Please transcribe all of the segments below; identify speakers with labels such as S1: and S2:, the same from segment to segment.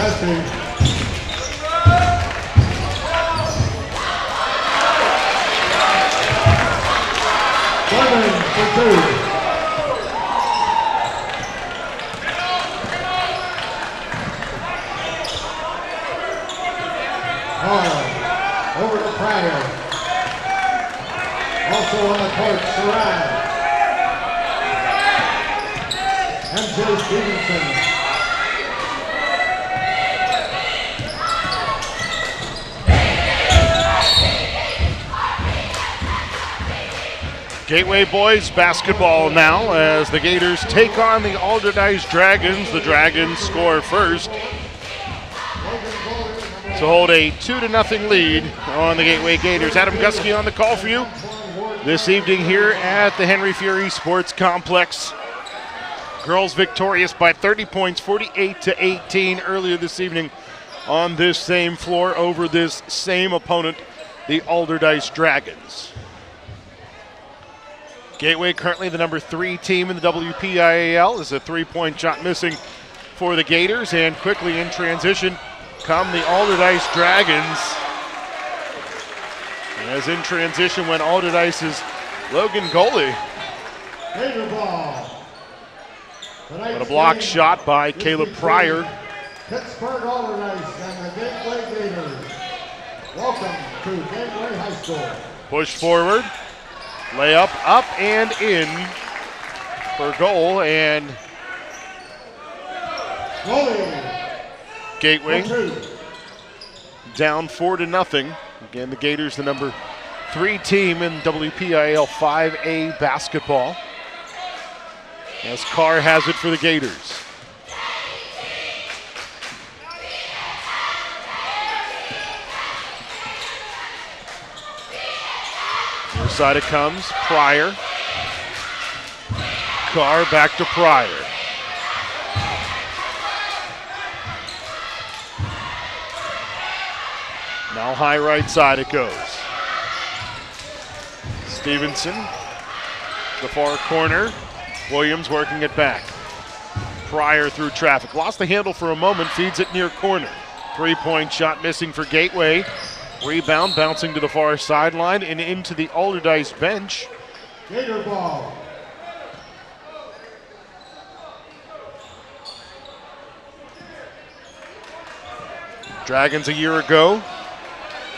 S1: Testing. For 2. Over to Pryor. Also on the court, Sarai. MJ Stevenson.
S2: Gateway boys basketball now as the Gators take on the Allderdice Dragons. The Dragons score first to hold a 2-0 lead on the Gateway Gators. Adam Gusky on the call for you this evening here at the Henry Fury Sports Complex. Girls victorious by 30 points, 48-18 earlier this evening on this same floor over this same opponent, the Allderdice Dragons. Gateway currently the number 3 team in the WPIAL. Is a 3-point shot missing for the Gators, and quickly in transition come the Allderdice Dragons. As in transition went Allderdice's Logan Goley. But a block shot by Caleb Pryor.
S1: Pittsburgh Allderdice and the Gateway Gators. Welcome to Gateway High School.
S2: Push forward. Layup up and in for goal, and Gateway down 4-0. Again, the Gators the number 3 team in WPIAL 5A basketball. As Carr has it for the Gators. Near side it comes, Pryor. Carr back to Pryor. Now high right side it goes. Stevenson, the far corner. Williams working it back. Pryor through traffic. Lost the handle for a moment, feeds it near corner. 3-point shot missing for Gateway. Rebound bouncing to the far sideline and into the Allderdice bench.
S1: Gator ball.
S2: Dragons a year ago,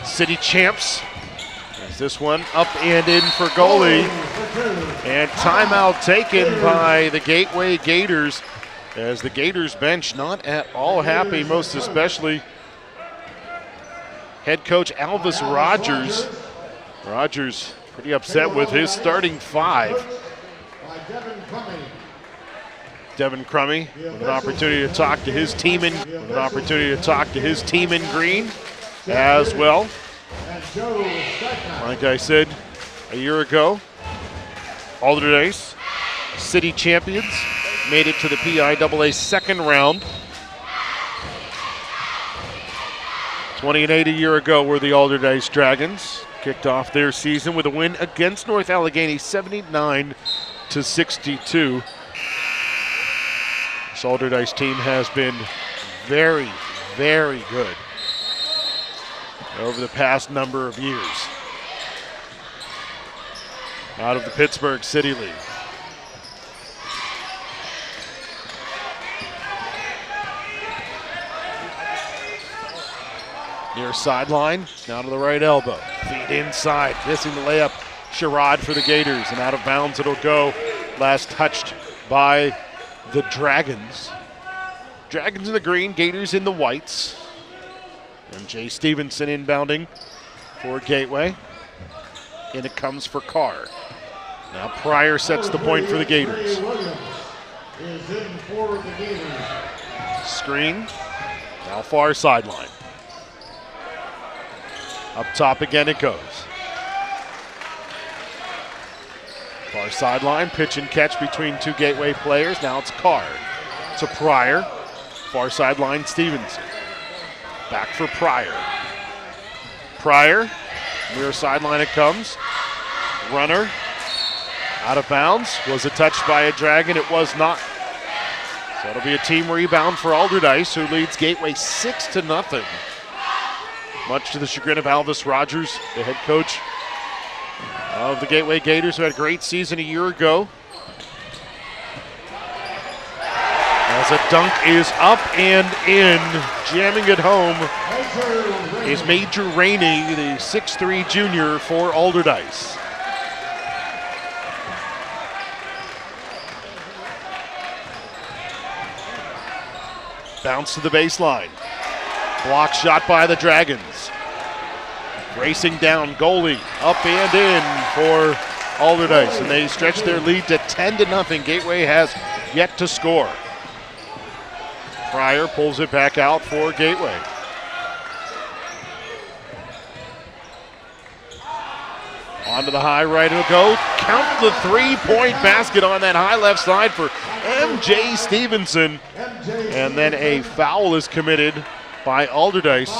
S2: city champs. As this one up and in for goalie. And timeout taken by the Gateway Gators, as the Gators bench not at all happy, most especially head coach Alvis Rogers. Rogers pretty upset with his starting 5. Devin Crummy with an opportunity to talk to his team in green as well. Like I said a year ago, Allderdice, city champions, made it to the PIAA second round. 20-8 a year ago were the Allderdice Dragons. Kicked off their season with a win against North Allegheny, 79-62. This Allderdice team has been very, very good over the past number of years. Out of the Pittsburgh City League. Near sideline, down to the right elbow. Feed inside, missing the layup. Sherrod for the Gators, and out of bounds it'll go. Last touched by the Dragons. Dragons in the green, Gators in the whites. And Jay Stevenson inbounding for Gateway. And it comes for Carr. Now Pryor sets the point for the Gators. Screen, now far sideline. Up top again it goes. Far sideline, pitch and catch between 2 Gateway players. Now it's Carr to Pryor. Far sideline, Stevenson. Back for Pryor. Pryor, near sideline it comes. Runner, out of bounds. Was it touched by a Dragon? It was not. So it'll be a team rebound for Allderdice, who leads Gateway 6-0. Much to the chagrin of Alvis Rogers, the head coach of the Gateway Gators, who had a great season a year ago. As a dunk is up and in, jamming it home is Major Rainey, the 6'3" junior for Allderdice. Bounce to the baseline. Block shot by the Dragons. Racing down, goalie up and in for Allderdice, and they stretch their lead to 10-0. Gateway has yet to score. Pryor pulls it back out for Gateway. Onto the high right, it'll go. Count the three-point basket on that high left side for MJ Stevenson. And then a foul is committed by Allderdice.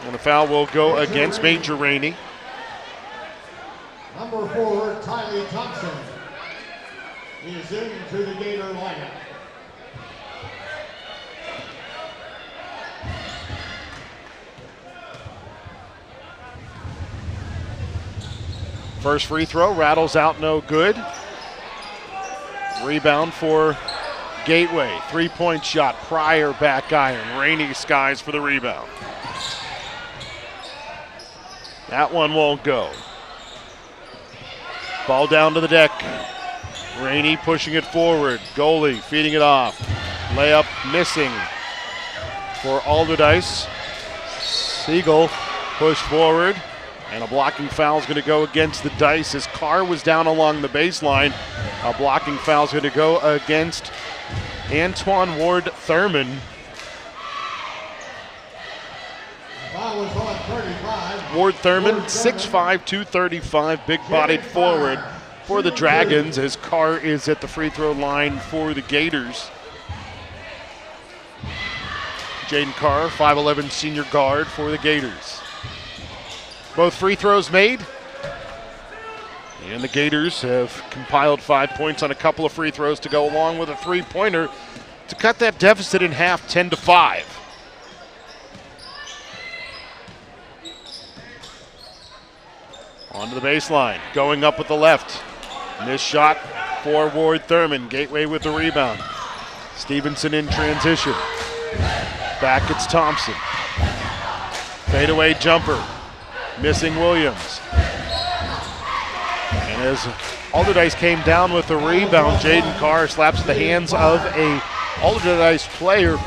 S2: And the foul will go against Major Rainey.
S1: Number 4, Tylee Thompson, is into the Gator lineup.
S2: First free throw rattles out, no good. Rebound for Gateway. Three-point shot, Pryor back iron. Rainey skies for the rebound. That one won't go. Ball down to the deck. Rainey pushing it forward. Goalie feeding it off. Layup missing for Allderdice. Siegel pushed forward. And a blocking foul is going to go against the Dice as Carr was down along the baseline. A blocking foul is going to go against Antoine Ward-Thurman.
S1: Foul was on 35.
S2: Ward-Thurman, 6'5", 235, big-bodied forward for the Dragons as Carr is at the free throw line for the Gators. Jaden Carr, 5'11", senior guard for the Gators. Both free throws made. And the Gators have compiled 5 points on a couple of free throws to go along with a three-pointer to cut that deficit in half, 10-5. Onto the baseline, going up with the left. Missed shot for Ward-Thurman. Gateway with the rebound. Stevenson in transition. Back it's Thompson. Fadeaway jumper. Missing Williams. And as Allderdice came down with the rebound, Jaden Carr slaps the hands of a Allderdice player.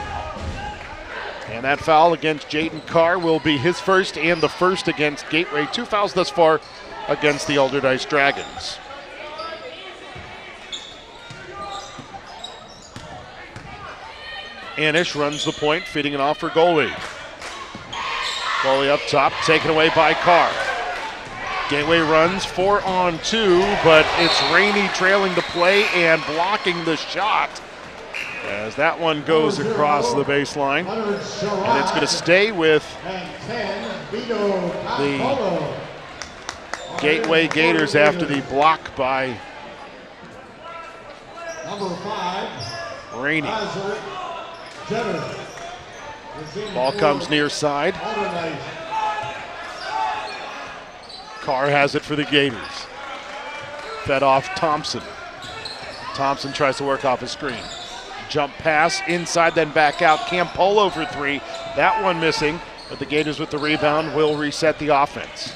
S2: And that foul against Jaden Carr will be his first and the first against Gateway. 2 fouls thus far against the Allderdice Dragons. Anish runs the point, feeding it off for goalie. Goalie up top, taken away by Carr. Gateway runs 4-on-2, but it's Rainey trailing the play and blocking the shot as that one goes across the baseline. And it's going to stay with the Gateway Gators after the block by Rainey. Ball comes near side. Carr has it for the Gators. Fed off Thompson. Thompson tries to work off his screen. Jump pass inside, then back out. Campolo for three. That one missing, but the Gators with the rebound will reset the offense.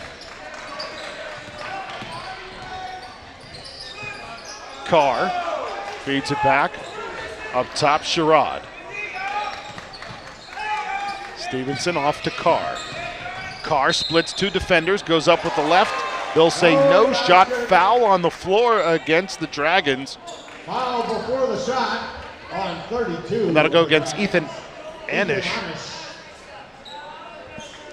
S2: Carr feeds it back. Up top, Sherrod. Stevenson off to Carr. Carr splits 2 defenders, goes up with the left. They'll say no shot, foul on the floor against the Dragons.
S1: Foul before the shot on 32.
S2: And that'll go against Ethan Anish.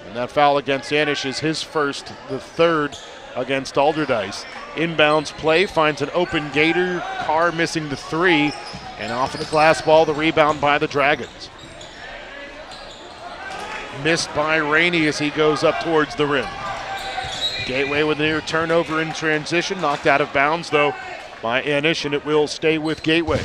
S2: And that foul against Anish is his first, the third against Allderdice. Inbounds play, finds an open Gator. Carr missing the 3. And off of the glass ball, the rebound by the Dragons. Missed by Rainey as he goes up towards the rim. Gateway with a near turnover in transition, knocked out of bounds though by Anish, and it will stay with Gateway.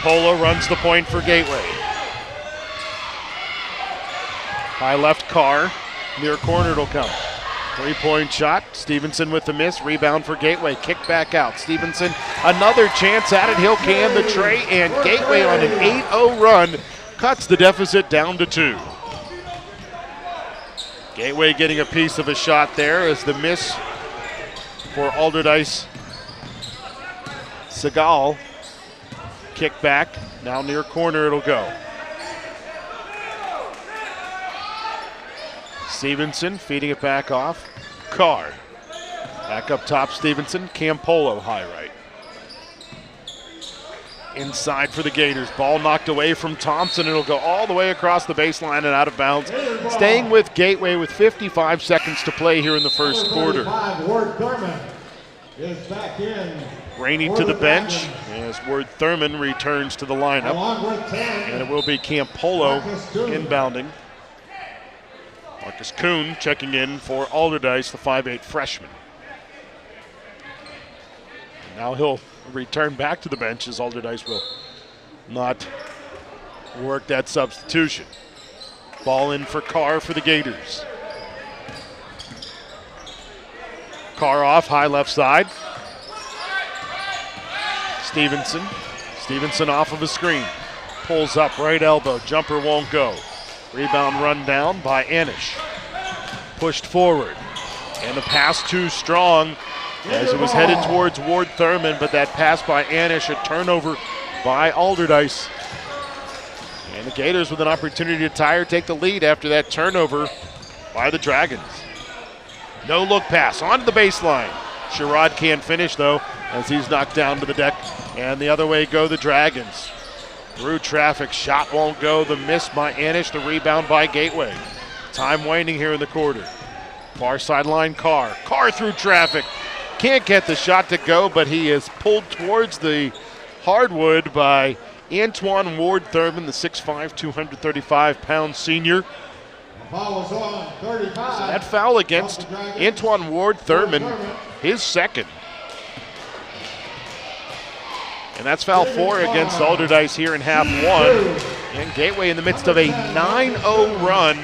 S2: Campolo runs the point for Gateway. High left, Carr. Near corner it'll come. 3-point shot. Stevenson with the miss. Rebound for Gateway. Kick back out. Stevenson, another chance at it. He'll can the tray, and Gateway on an 8-0 run cuts the deficit down to 2. Gateway getting a piece of a shot there as the miss for Allderdice. Segal. Kick back. Now near corner it'll go. Stevenson feeding it back off. Carr. Back up top, Stevenson. Campolo high right. Inside for the Gators. Ball knocked away from Thompson. It'll go all the way across the baseline and out of bounds. Staying with Gateway with 55 seconds to play here in the first quarter.
S1: Ward Thurman is back in.
S2: Rainey to the bench as Ward Thurman returns to the lineup.
S1: Along with 10.
S2: And it will be Campolo inbounding. Marcus Kuhn checking in for Allderdice, the 5'8 freshman. Now he'll return back to the bench as Allderdice will not work that substitution. Ball in for Carr for the Gators. Carr off, high left side. Stevenson off of a screen. Pulls up, right elbow, jumper won't go. Rebound run down by Anish. Pushed forward. And the pass too strong as it was headed towards Ward Thurman, but that pass by Anish, a turnover by Allderdice. And the Gators with an opportunity to tie or take the lead after that turnover by the Dragons. No look pass onto the baseline. Sherrod can't finish though as he's knocked down to the deck. And the other way go the Dragons. Through traffic, shot won't go. The miss by Anish, the rebound by Gateway. Time waning here in the quarter. Far sideline, Carr. Carr through traffic. Can't get the shot to go, but he is pulled towards the hardwood by Antoine Ward Thurman, the 6'5", 235-pound senior.
S1: Foul is on 35.
S2: So that foul against Antoine Ward Thurman, his second. And that's foul 4 against Allderdice here in half 1. And Gateway in the midst of a 9-0 run,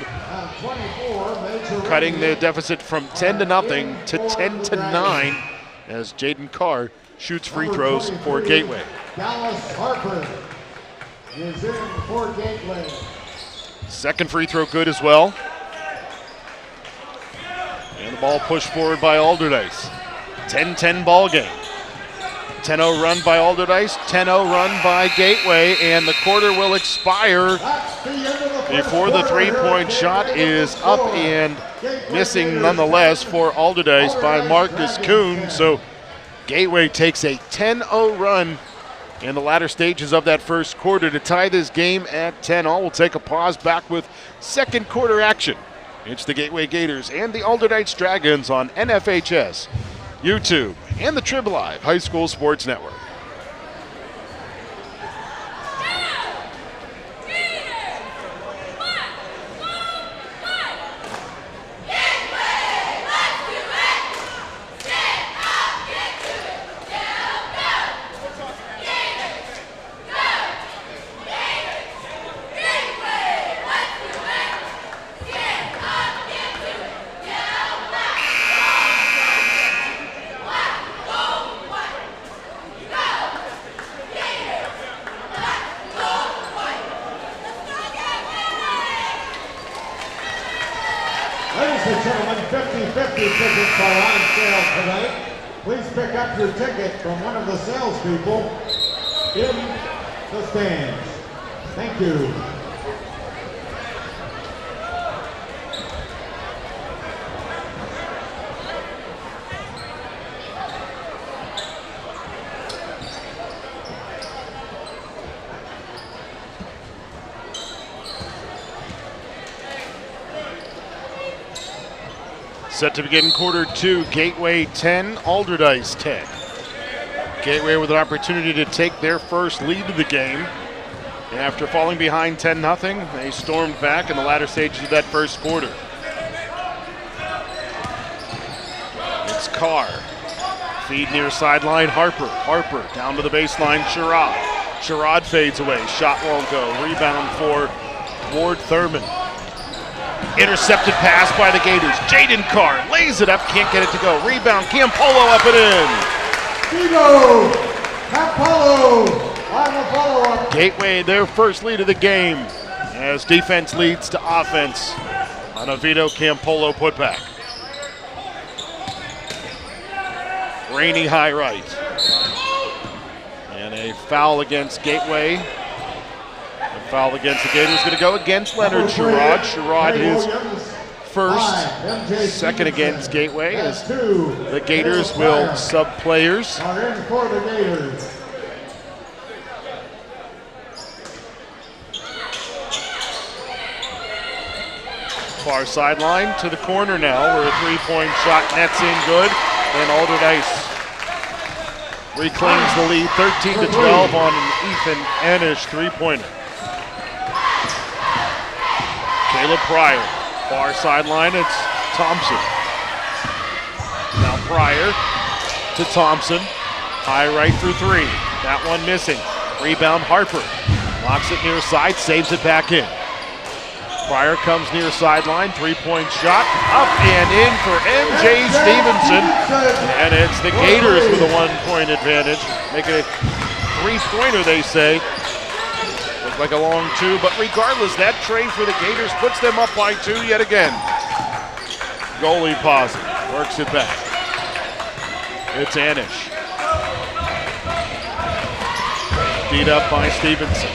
S2: cutting the deficit from 10-0 to 10-9 as Jaden Carr shoots free throws for Gateway.
S1: Dallas Harper is in for Gateway.
S2: Second free throw good as well. And the ball pushed forward by Allderdice. 10-10 ball game. 10-0 run by Allderdice, 10-0 run by Gateway, and the quarter will expire before the three-point shot is up and missing nonetheless for Allderdice by Marcus Kuhn. So Gateway takes a 10-0 run in the latter stages of that first quarter to tie this game at 10-all. We'll take a pause, back with second quarter action. It's the Gateway Gators and the Allderdice Dragons on NFHS, YouTube, and the Trib Live High School Sports Network.
S1: Ladies and gentlemen, 50-50 tickets are on sale tonight. Please pick up your ticket from one of the salespeople in the stands. Thank you.
S2: Set to begin quarter two, Gateway 10, Allderdice 10. Gateway with an opportunity to take their first lead of the game. And after falling behind 10-0, they stormed back in the latter stages of that first quarter. It's Carr. Feed near sideline, Harper. Harper down to the baseline, Sherrod. Sherrod fades away. Shot won't go. Rebound for Ward Thurman. Intercepted pass by the Gators. Jaden Carr lays it up, can't get it to go. Rebound, Campolo up and in.
S1: Divo Campolo on the follow-up.
S2: Gateway, their first lead of the game as defense leads to offense on a Vito Campolo putback. Rainey high right. And a foul against Gateway. A foul against the Gators going to go against Leonard Sherrod. Sherrod his first, second against Gateway as the Gators will sub players.
S1: Are in for the Gators.
S2: Far sideline to the corner now where a three-point shot nets in good. And Allderdice reclaims the lead 13-12 on an Ethan Anish three-pointer. Caleb Pryor, far sideline, it's Thompson. Now Pryor to Thompson, high right through three. That one missing. Rebound Harper, knocks it near side, saves it back in. Pryor comes near sideline, three-point shot, up and in for MJ Stevenson. And it's the Gators with a one-point advantage. Making it three-pointer, they say. Looked like a long two, but regardless, that trade for the Gators puts them up by two yet again. Goalie positive, works it back. It's Anish. Beat up by Stevenson.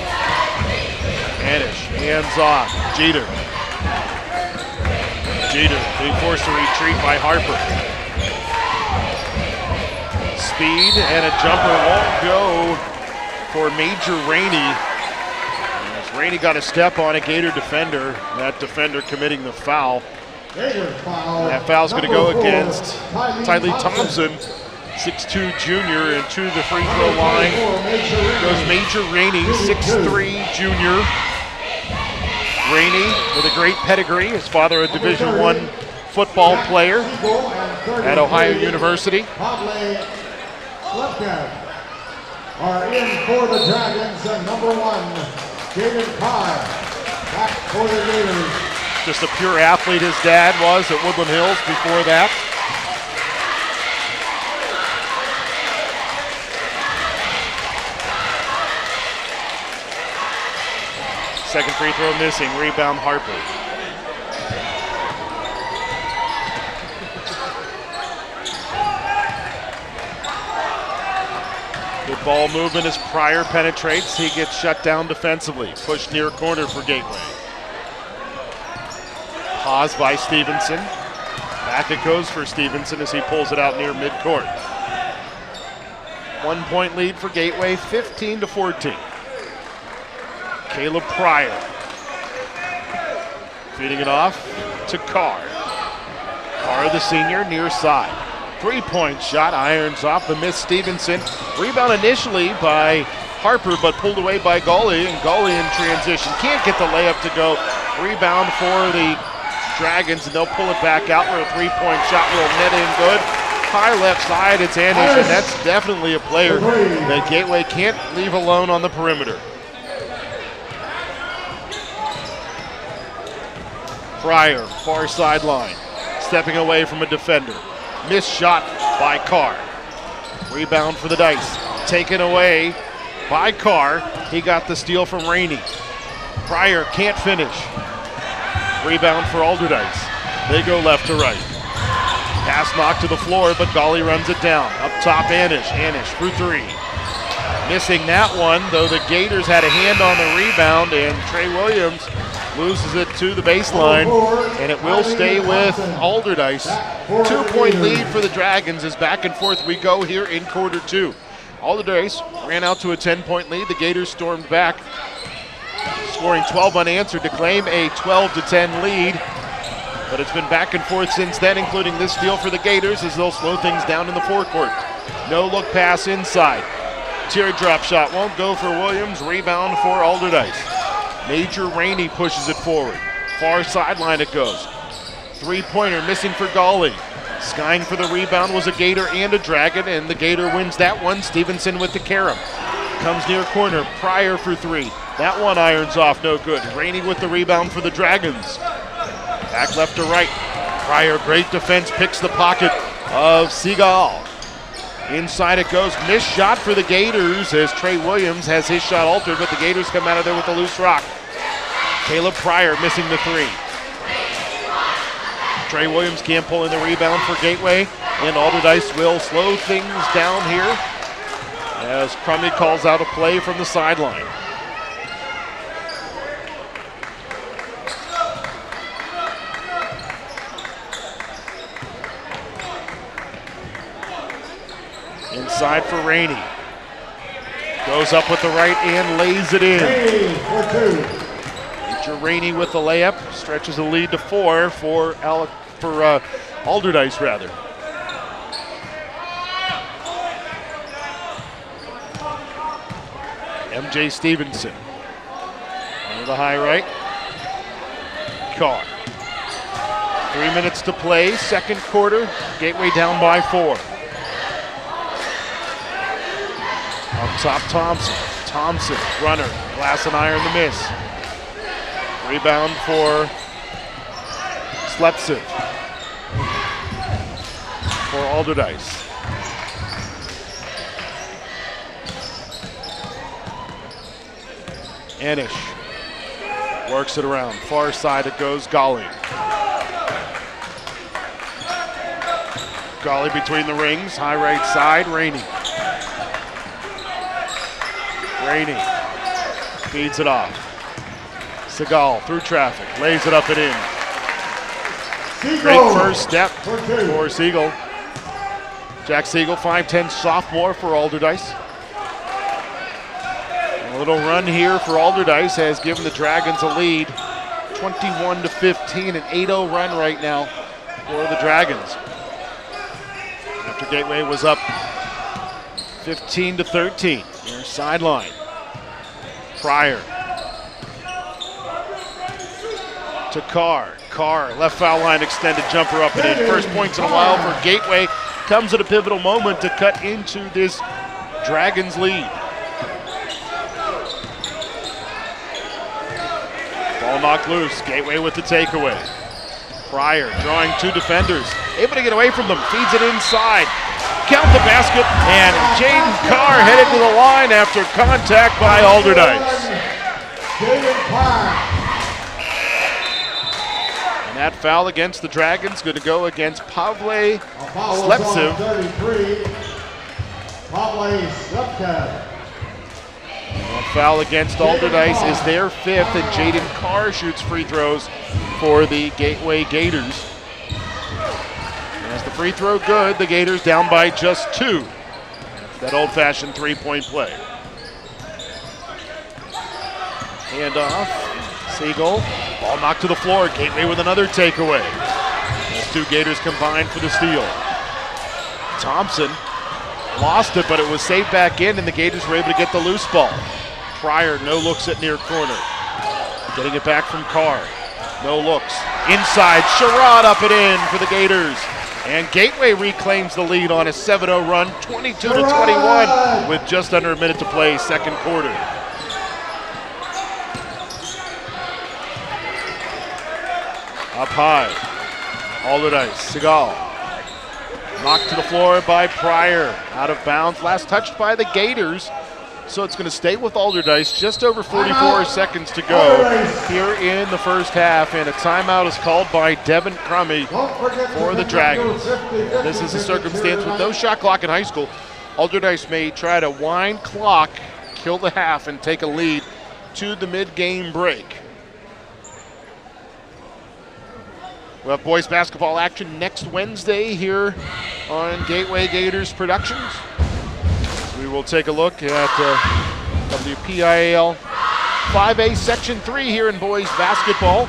S2: Anish, hands off, Jeter. Jeter being forced to retreat by Harper. Speed and a jumper won't go for Major Rainey. As Rainey got a step on a Gator defender, that defender committing the foul. That foul's going to go against Tylee Thompson, 6'2" junior, and to the free throw line goes Major Rainey, 6'3" junior. Rainey with a great pedigree, his father a Division I football player at Ohio University.
S1: Are in for the Dragons and number one, Jaden Carr, back for the Gators.
S2: Just a pure athlete his dad was at Woodland Hills before that. Second free throw missing, rebound Harper. Good ball movement as Pryor penetrates. He gets shut down defensively. Pushed near corner for Gateway. Pause by Stevenson. Back it goes for Stevenson as he pulls it out near midcourt. 1 point lead for Gateway, 15-14. Caleb Pryor feeding it off to Carr. Carr, the senior, near side. 3-point shot, irons off the miss Stevenson. Rebound initially by Harper, but pulled away by Gully, and Gully in transition. Can't get the layup to go. Rebound for the Dragons, and they'll pull it back out where a 3-point shot will net in good. High left side, it's Anish, and that's definitely a player that Gateway can't leave alone on the perimeter. Pryor, far sideline, stepping away from a defender. Missed shot by Carr. Rebound for the Dice. Taken away by Carr. He got the steal from Rainey. Pryor can't finish. Rebound for Allderdice. They go left to right. Pass knocked to the floor, but Golly runs it down. Up top, Anish. Anish for three. Missing that one, though the Gators had a hand on the rebound, and Trey Williams loses it to the baseline, and it will stay with Allderdice. 2-point lead for the Dragons as back and forth we go here in quarter two. Allderdice ran out to a 10-point lead. The Gators stormed back, scoring 12 unanswered to claim a 12-10 lead. But it's been back and forth since then, including this steal for the Gators as they'll slow things down in the forecourt. No look pass inside. Teardrop shot won't go for Williams. Rebound for Allderdice. Major Rainey pushes it forward. Far sideline it goes. 3-pointer missing for Gawley. Skying for the rebound was a Gator and a Dragon, and the Gator wins that one. Stevenson with the carom. Comes near corner, Pryor for three. That one irons off, no good. Rainey with the rebound for the Dragons. Back left to right. Pryor, great defense, picks the pocket of Seagal. Inside it goes, missed shot for the Gators as Trey Williams has his shot altered, but the Gators come out of there with a loose rock. Caleb Pryor missing the three. Trey Williams can't pull in the rebound for Gateway, and Allderdice will slow things down here as Crummy calls out a play from the sideline. Inside for Rainey. Goes up with the right and lays it in. Major Rainey with the layup. Stretches the lead to 4 for Allderdice, rather. MJ Stevenson. Under the high right. Carr. 3 minutes to play, second quarter. Gateway down by 4. Up top, Thompson. Thompson, runner, glass and iron the miss. Rebound for Slepcev for Allderdice. Anish works it around. Far side it goes, Golly. Golly between the rings, high right side, Rainey. Rainey feeds it off. Seagal through traffic, lays it up and in. Great first step for Siegel. Jack Siegel, 5'10" sophomore for Allderdice. A little run here for Allderdice has given the Dragons a lead, 21-15, an 8-0 run right now for the Dragons. After Gateway was up 15-13. Near sideline. Pryor to Carr. Carr, left foul line extended jumper up and in. First points in a while for Gateway. Comes at a pivotal moment to cut into this Dragons lead. Ball knocked loose. Gateway with the takeaway. Pryor drawing two defenders. Able to get away from them. Feeds it inside. Count the basket, and Jaden Carr headed to the line after contact by Allderdice. And that foul against the Dragons going to go against Pavle Slepcev. A foul against Allderdice is their 5th, and Jaden Carr shoots free throws for the Gateway Gators. As the free throw good, the Gators down by just 2. That old-fashioned three-point play. Hand off, Siegel, ball knocked to the floor. Gateway with another takeaway. Those two Gators combined for the steal. Thompson lost it, but it was saved back in, and the Gators were able to get the loose ball. Pryor, no looks at near corner. Getting it back from Carr. No looks. Inside, Sherrod up and in for the Gators. And Gateway reclaims the lead on a 7-0 run, 22-21, with just under a minute to play, second quarter. Up high, Allderdice, Seagal. Knocked to the floor by Pryor, out of bounds. Last touched by the Gators. So it's going to stay with Allderdice. Just over 44 seconds to go here in the first half, and a timeout is called by Devin Crummy for the Dragons. This is a circumstance with no shot clock in high school. Allderdice may try to wind clock, kill the half, and take a lead to the mid-game break. We'll have boys basketball action next Wednesday here on Gateway Gators Productions. We will take a look at WPIAL 5A Section 3 here in boys basketball.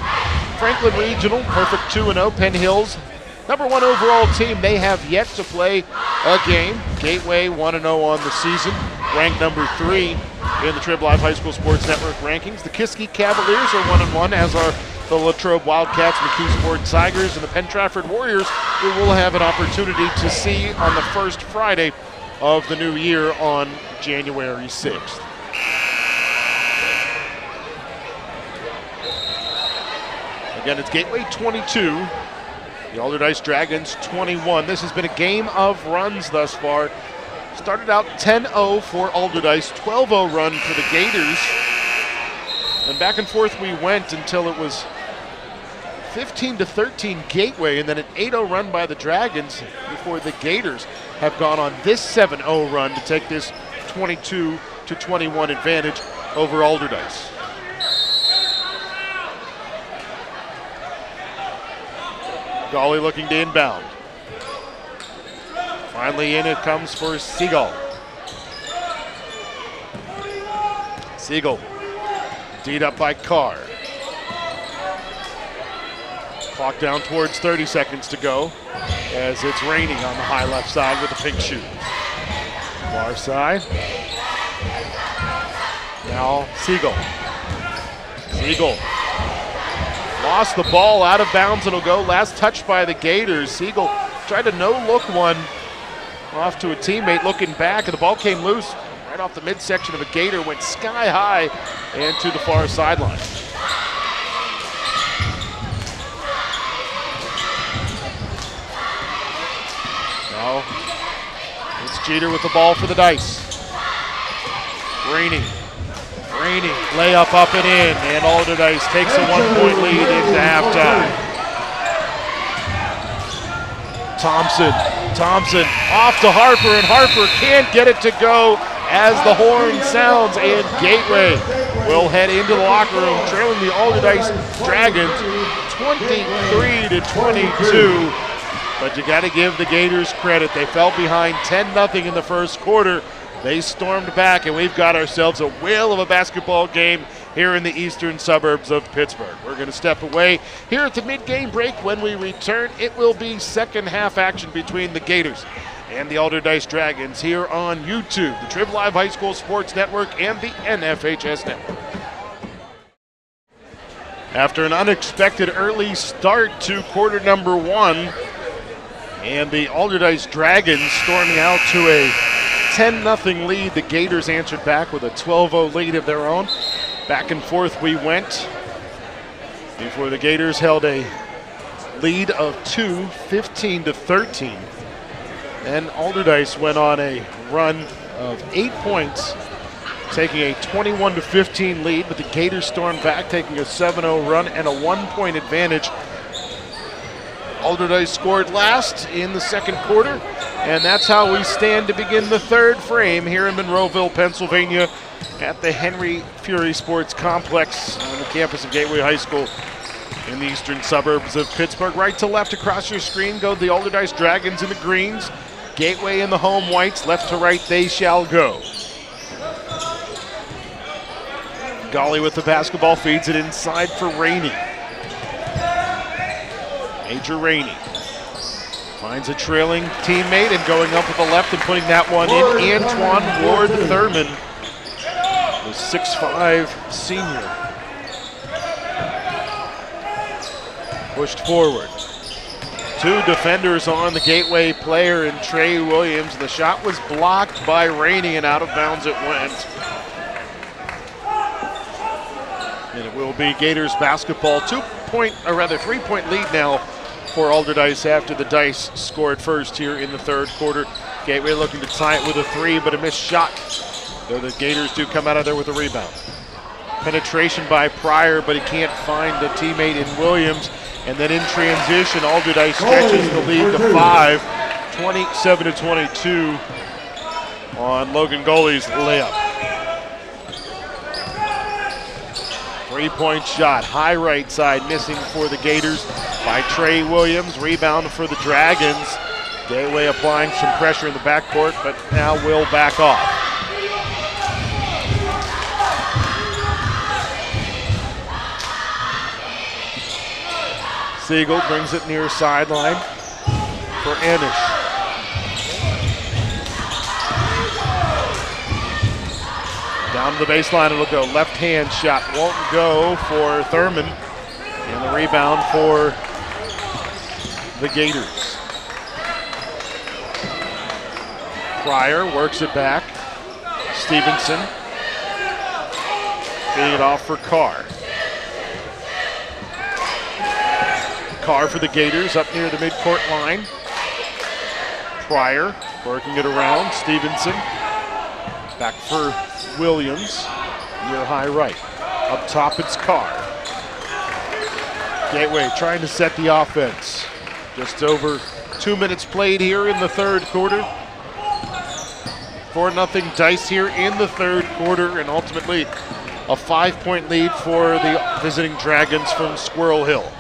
S2: Franklin Regional, perfect 2-0. Penn Hills, #1 overall team. They have yet to play a game. Gateway 1-0 on the season, ranked #3 in the Trib Live High School Sports Network rankings. The Kiski Cavaliers are 1-1, as are the Latrobe Wildcats, McKee Sport Tigers, and the Penn Trafford Warriors, who will have an opportunity to see on the first Friday of the new year on January 6th. Again, it's Gateway 22, the Allderdice Dragons 21. This has been a game of runs thus far. Started out 10-0 for Allderdice, 12-0 run for the Gators. And back and forth we went until it was 15-13 Gateway, and then an 8-0 run by the Dragons before the Gators have gone on this 7-0 run to take this 22-21 advantage over Allderdice. Gawley looking to inbound. Finally in it comes for Siegel. Siegel, D'd up by Carr. Clock down towards 30 seconds to go as it's raining on the high left side with the pink shoes. Far side. Now Siegel. Siegel lost the ball out of bounds. It'll go last touch by the Gators. Siegel tried to no-look one off to a teammate looking back, and the ball came loose right off the midsection of a Gator, went sky high and to the far sideline. Now it's Jeter with the ball for the Dice. Rainey, layup up and in, and Allderdice takes a 1-point lead into halftime. Thompson off to Harper, and Harper can't get it to go as the horn sounds, and Gateway will head into the locker room trailing the Allderdice Dragons 23-22. But you got to give the Gators credit. They fell behind 10-0 in the first quarter. They stormed back, and we've got ourselves a whale of a basketball game here in the eastern suburbs of Pittsburgh. We're going to step away here at the mid-game break. When we return, it will be second half action between the Gators and the Allderdice Dragons here on YouTube, the Triv Live High School Sports Network, and the NFHS Network. After an unexpected early start to quarter number one, and the Allderdice Dragons storming out to a 10-0 lead, the Gators answered back with a 12-0 lead of their own. Back and forth we went before the Gators held a lead of 2, 15-13. Then Allderdice went on a run of 8 points, taking a 21-15 lead, but the Gators stormed back, taking a 7-0 run and a 1-point advantage. Allderdice scored last in the second quarter, and that's how we stand to begin the third frame here in Monroeville, Pennsylvania, at the Henry Fury Sports Complex on the campus of Gateway High School in the eastern suburbs of Pittsburgh. Right to left across your screen go the Allderdice Dragons in the greens, Gateway in the home whites. Left to right they shall go. Gawley with the basketball, feeds it inside for Rainey. Major Rainey finds a trailing teammate and going up with the left and putting that one in. Antoine Ward Thurman, the 6'5" senior. Pushed forward. Two defenders on the Gateway player and Trey Williams. The shot was blocked by Rainey and out of bounds it went. And it will be Gators basketball. 3-point lead now for Allderdice after the Dice scored first here in the third quarter. Gateway looking to tie it with a 3, but a missed shot, though the Gators do come out of there with a rebound. Penetration by Pryor, but he can't find the teammate in Williams. And then in transition, Allderdice stretches the lead to 5, 27-22 on Logan Gawley's layup. 3-point shot, high right side, missing for the Gators by Trey Williams. Rebound for the Dragons. Gateway applying some pressure in the backcourt, but now will back off. Siegel brings it near sideline for Anish. Down to the baseline it'll go. Left hand shot won't go for Thurman. And the rebound for the Gators. Pryor works it back. Stevenson feeding it off for Carr. Carr for the Gators up near the midcourt line. Pryor working it around. Stevenson back for Williams near high right. Up top it's Carr. Gateway trying to set the offense. Just over 2 minutes played here in the third quarter. 4-0 Dice here in the third quarter, and ultimately a 5-point lead for the visiting Dragons from Squirrel Hill.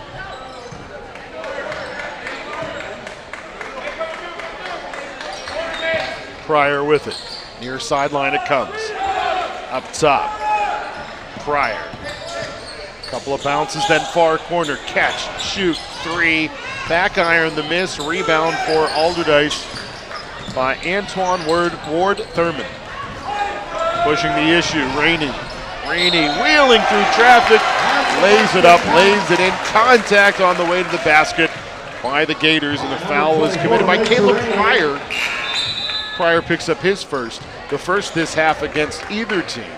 S2: Pryor with it. Near sideline it comes. Up top. Pryor. Couple of bounces, then far corner. Catch, shoot, three. Back iron, the miss. Rebound for Allderdice by Antoine Ward Thurman. Pushing the issue. Rainey wheeling through traffic. Lays it up, lays it in. Contact on the way to the basket by the Gators, and the foul is committed by Caleb Pryor. Pryor picks up his first, the first this half against either team.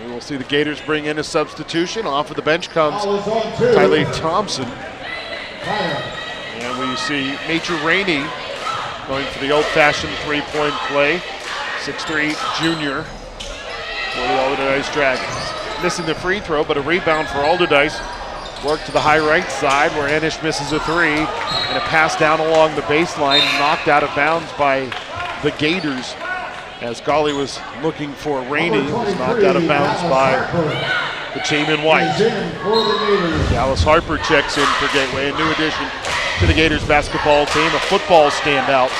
S2: We will see the Gators bring in a substitution. Off of the bench comes Tylee Thompson. And we see Major Rainey going for the old-fashioned three-point play. 6'3" junior for the Allderdice Dragons. Missing the free throw, but a rebound for Allderdice. Work to the high right side where Anish misses a three, and a pass down along the baseline, knocked out of bounds by the Gators as Golly was looking for Rainey. Was knocked out of bounds by the team in white. Dallas Harper checks in for Gateway, a new addition to the Gators basketball team, a football standout,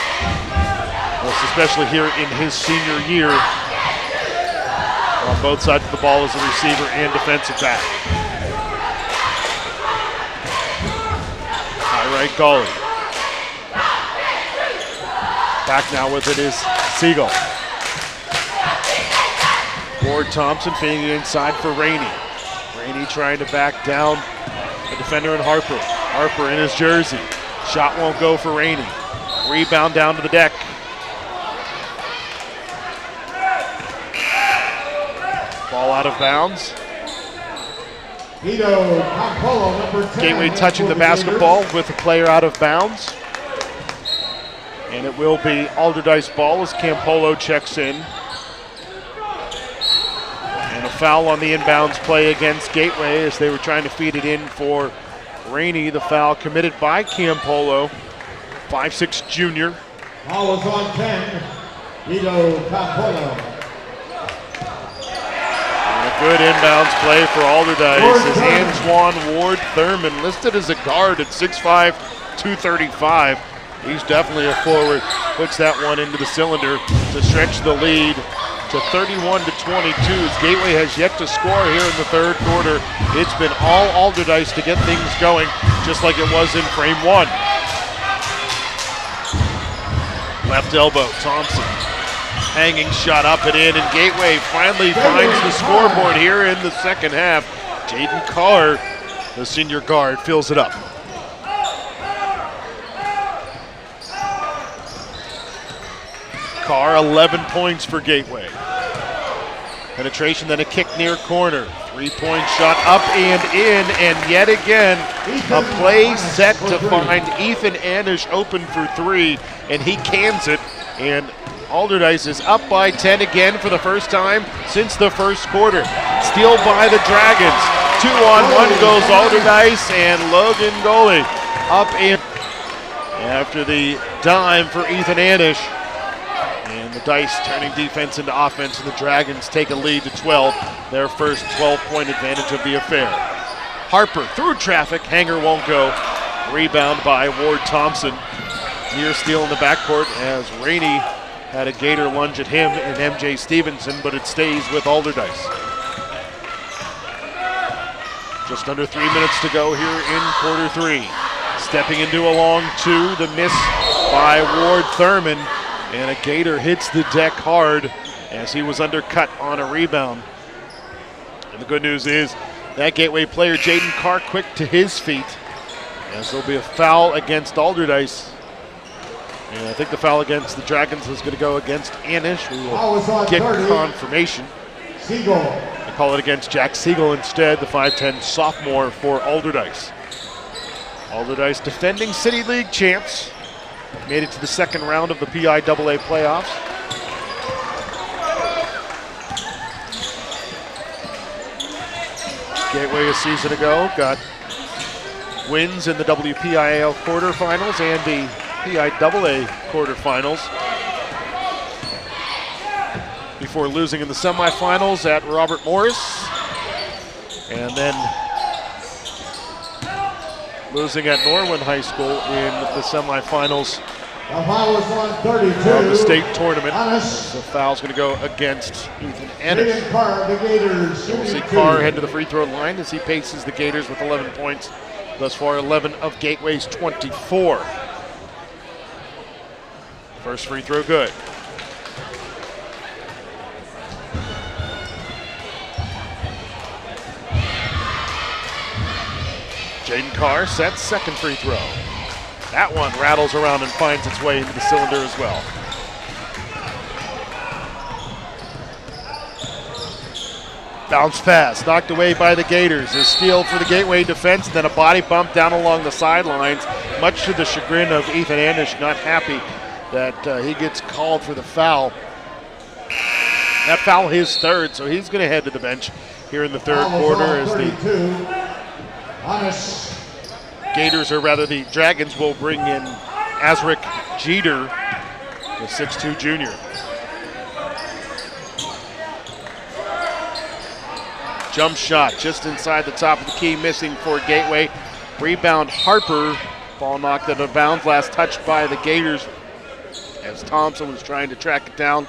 S2: especially here in his senior year on both sides of the ball as a receiver and defensive back. Right, Golly. Back now with it is Siegel. Ward Thompson feeding it inside for Rainey. Rainey trying to back down the defender in Harper. Harper in his jersey. Shot won't go for Rainey. Rebound down to the deck. Ball out of bounds. Gateway touching the basketball with the player out of bounds. And it will be Allderdice ball as Campolo checks in. And a foul on the inbounds play against Gateway as they were trying to feed it in for Rainey. The foul committed by Campolo, 5'6" junior.
S1: Foul is on 10, Guido Campolo.
S2: Good inbounds play for Allderdice as Antoine Ward Thurman, listed as a guard at 6'5", 235. He's definitely a forward. Puts that one into the cylinder to stretch the lead to 31-22. As Gateway has yet to score here in the third quarter. It's been all Allderdice to get things going, just like it was in frame one. Left elbow, Thompson. Hanging shot up and in, and Gateway finally finds the scoreboard here in the second half. Jaden Carr, the senior guard, fills it up. Carr, 11 points for Gateway. Penetration, then a kick near corner. Three-point shot up and in, and yet again, a play set to find Ethan Anish open for three, and he cans it, and Allderdice is up by 10 again for the first time since the first quarter. Steal by the Dragons. 2-on-1 goes Allderdice, and Logan Goley up in after the dime for Ethan Anish. And the Dice turning defense into offense, and the Dragons take a lead to 12, their first 12-point advantage of the affair. Harper through traffic, hanger won't go. Rebound by Ward Thompson. Near steal in the backcourt as Rainey had a Gator lunge at him and MJ Stevenson, but it stays with Allderdice. Just under 3 minutes to go here in quarter three. Stepping into a long two, the miss by Ward Thurman, and a Gator hits the deck hard as he was undercut on a rebound. And the good news is that Gateway player Jaden Carr quick to his feet, as there'll be a foul against Allderdice. And I think the foul against the Dragons is going to go against Anish. We
S1: Foul is
S2: will
S1: on
S2: get
S1: 30.
S2: confirmation.
S1: Siegel.
S2: I call it against Jack Siegel instead, the 5'10 sophomore for Allderdice. Allderdice defending City League champs. Made it to the second round of the PIAA playoffs. Gateway a season ago got wins in the WPIAL quarterfinals and the PIAA quarterfinals before losing in the semifinals at Robert Morris and then losing at Norwin High School in the semifinals
S1: The foul is on 32.
S2: of the state tournament.
S1: Anish.
S2: The foul's going to go against Ethan Anish.
S1: Jaden Carr, the Gators.
S2: We'll see
S1: shooting
S2: Carr
S1: two.
S2: head to the free throw line as he paces the Gators with 11 points. Thus far, 11 of Gateway's 24. First free throw good. Jaden Carr sets second free throw. That one rattles around and finds its way into the cylinder as well. Bounce pass, knocked away by the Gators. A steal for the Gateway defense, then a body bump down along the sidelines, much to the chagrin of Ethan Anish, not happy that he gets called for the foul. That foul his third, so he's going to head to the bench here in the third
S1: Foul is
S2: quarter
S1: on
S2: as
S1: 32.
S2: the
S1: Anish.
S2: Gators, or rather the Dragons, will bring in Azric Jeter, the 6'2 junior. Jump shot just inside the top of the key, missing for Gateway. Rebound Harper, ball knocked out of bounds, last touched by the Gators as Thompson was trying to track it down.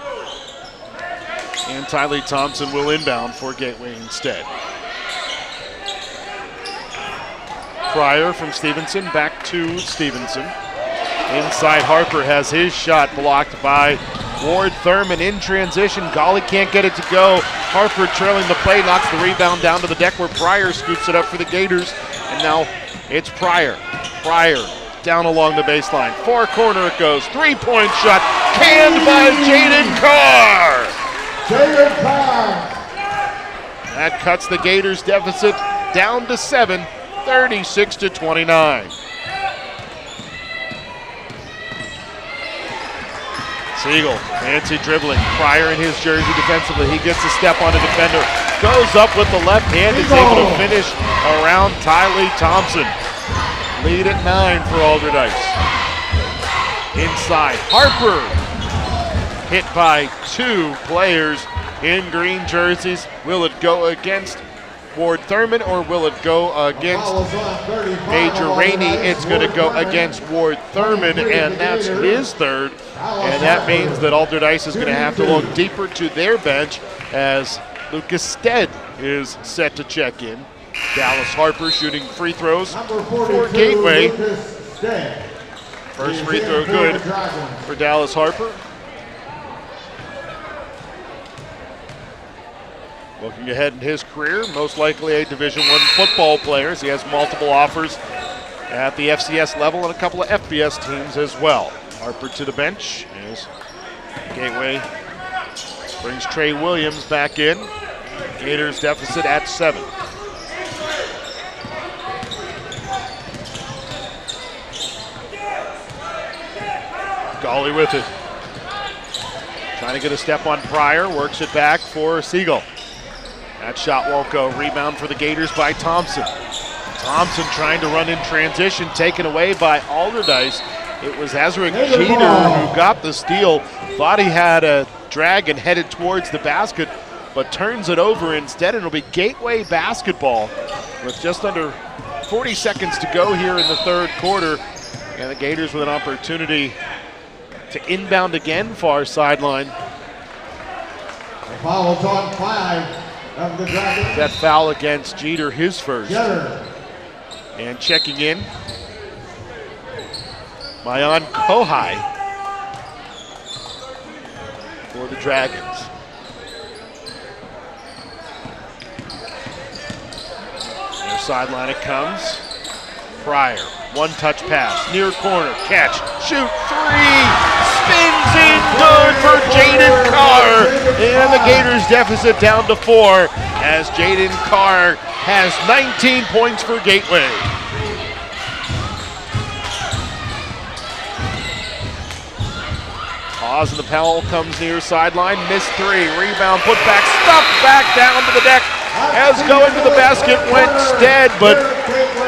S2: And Tylee Thompson will inbound for Gateway instead. Pryor from Stevenson, back to Stevenson. Inside, Harper has his shot blocked by Ward Thurman in transition. Golly can't get it to go. Harper trailing the play, knocks the rebound down to the deck where Pryor scoops it up for the Gators. And now it's Pryor. Pryor down along the baseline. Far corner it goes. Three-point shot canned by Jaden Carr.
S1: Jaden Carr.
S2: That cuts the Gators' deficit down to 7, 36-29. Siegel, fancy dribbling. Pryor in his jersey defensively. He gets a step on a defender. Goes up with the left hand. Is able to finish around Tylee Thompson. Lead at 9 for Allderdice. Inside, Harper. Hit by two players in green jerseys. Will it go against Ward Thurman or will it go against Major Rainey? It's going to go against Ward Thurman, and that's his third. And that means that Allderdice is going to have to look deeper to their bench as Lucas Stead is set to check in. Dallas Harper shooting free throws for Gateway. First free throw good for Dallas Harper. Looking ahead in his career, most likely a Division I football player, as he has multiple offers at the FCS level and a couple of FBS teams as well. Harper to the bench as Gateway brings Trey Williams back in. Gators deficit at 7. Golly with it. Trying to get a step on Pryor, works it back for Siegel. That shot won't go. Rebound for the Gators by Thompson. Thompson trying to run in transition, taken away by Allderdice. It was Azric Jeter who got the steal. Thought he had a drag and headed towards the basket, but turns it over instead. It'll be Gateway basketball with just under 40 seconds to go here in the third quarter. And the Gators with an opportunity to inbound again, far sideline.
S1: The foul is on 5 of the Dragons.
S2: That foul against Jeter, his first.
S1: Jeter.
S2: And checking in, Mayan Kohai for the Dragons. Near sideline it comes. Pryor, one-touch pass, near corner, catch, shoot, three, spins in, good for Jaden Carr, and the Gators deficit down to 4 as Jaden Carr has 19 points for Gateway. Pause and the Powell comes near sideline, missed 3, rebound, put back, stuffed back down to the deck as going to the basket went Stead, but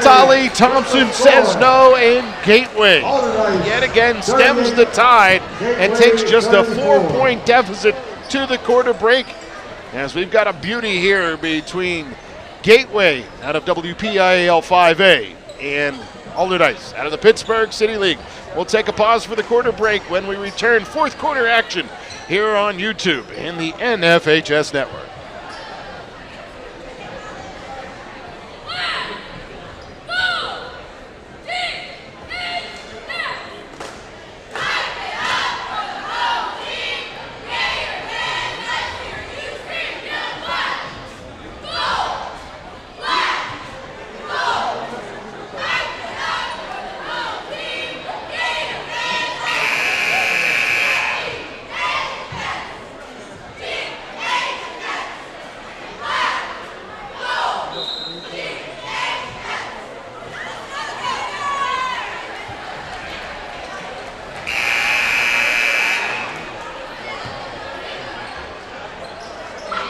S2: Tali Thompson says no, and Gateway yet again stems the tide and takes just a 4-point deficit to the quarter break, as we've got a beauty here between Gateway out of WPIAL 5A and Allderdice out of the Pittsburgh City League. We'll take a pause for the quarter break. When we return, fourth quarter action here on YouTube and the NFHS Network.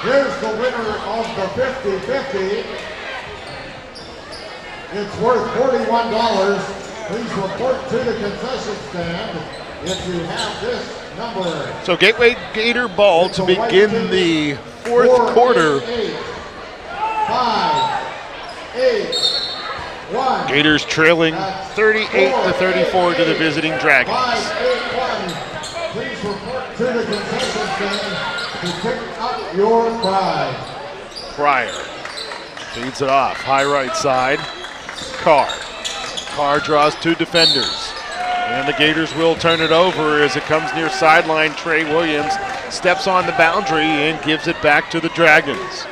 S1: Here's the winner of the 50-50. It's worth $41. Please report to the concession stand if you have this number.
S2: So Gateway Gator ball to begin the fourth quarter.
S1: 5, 8, 1.
S2: Gators trailing 38-34 to the visiting Dragons.
S1: 5, 8, 1. Please report to the concession stand to pick up your prize.
S2: Pryor feeds it off, high right side. Carr draws 2 defenders, and the Gators will turn it over as it comes near sideline. Trey Williams steps on the boundary and gives it back to the Dragons.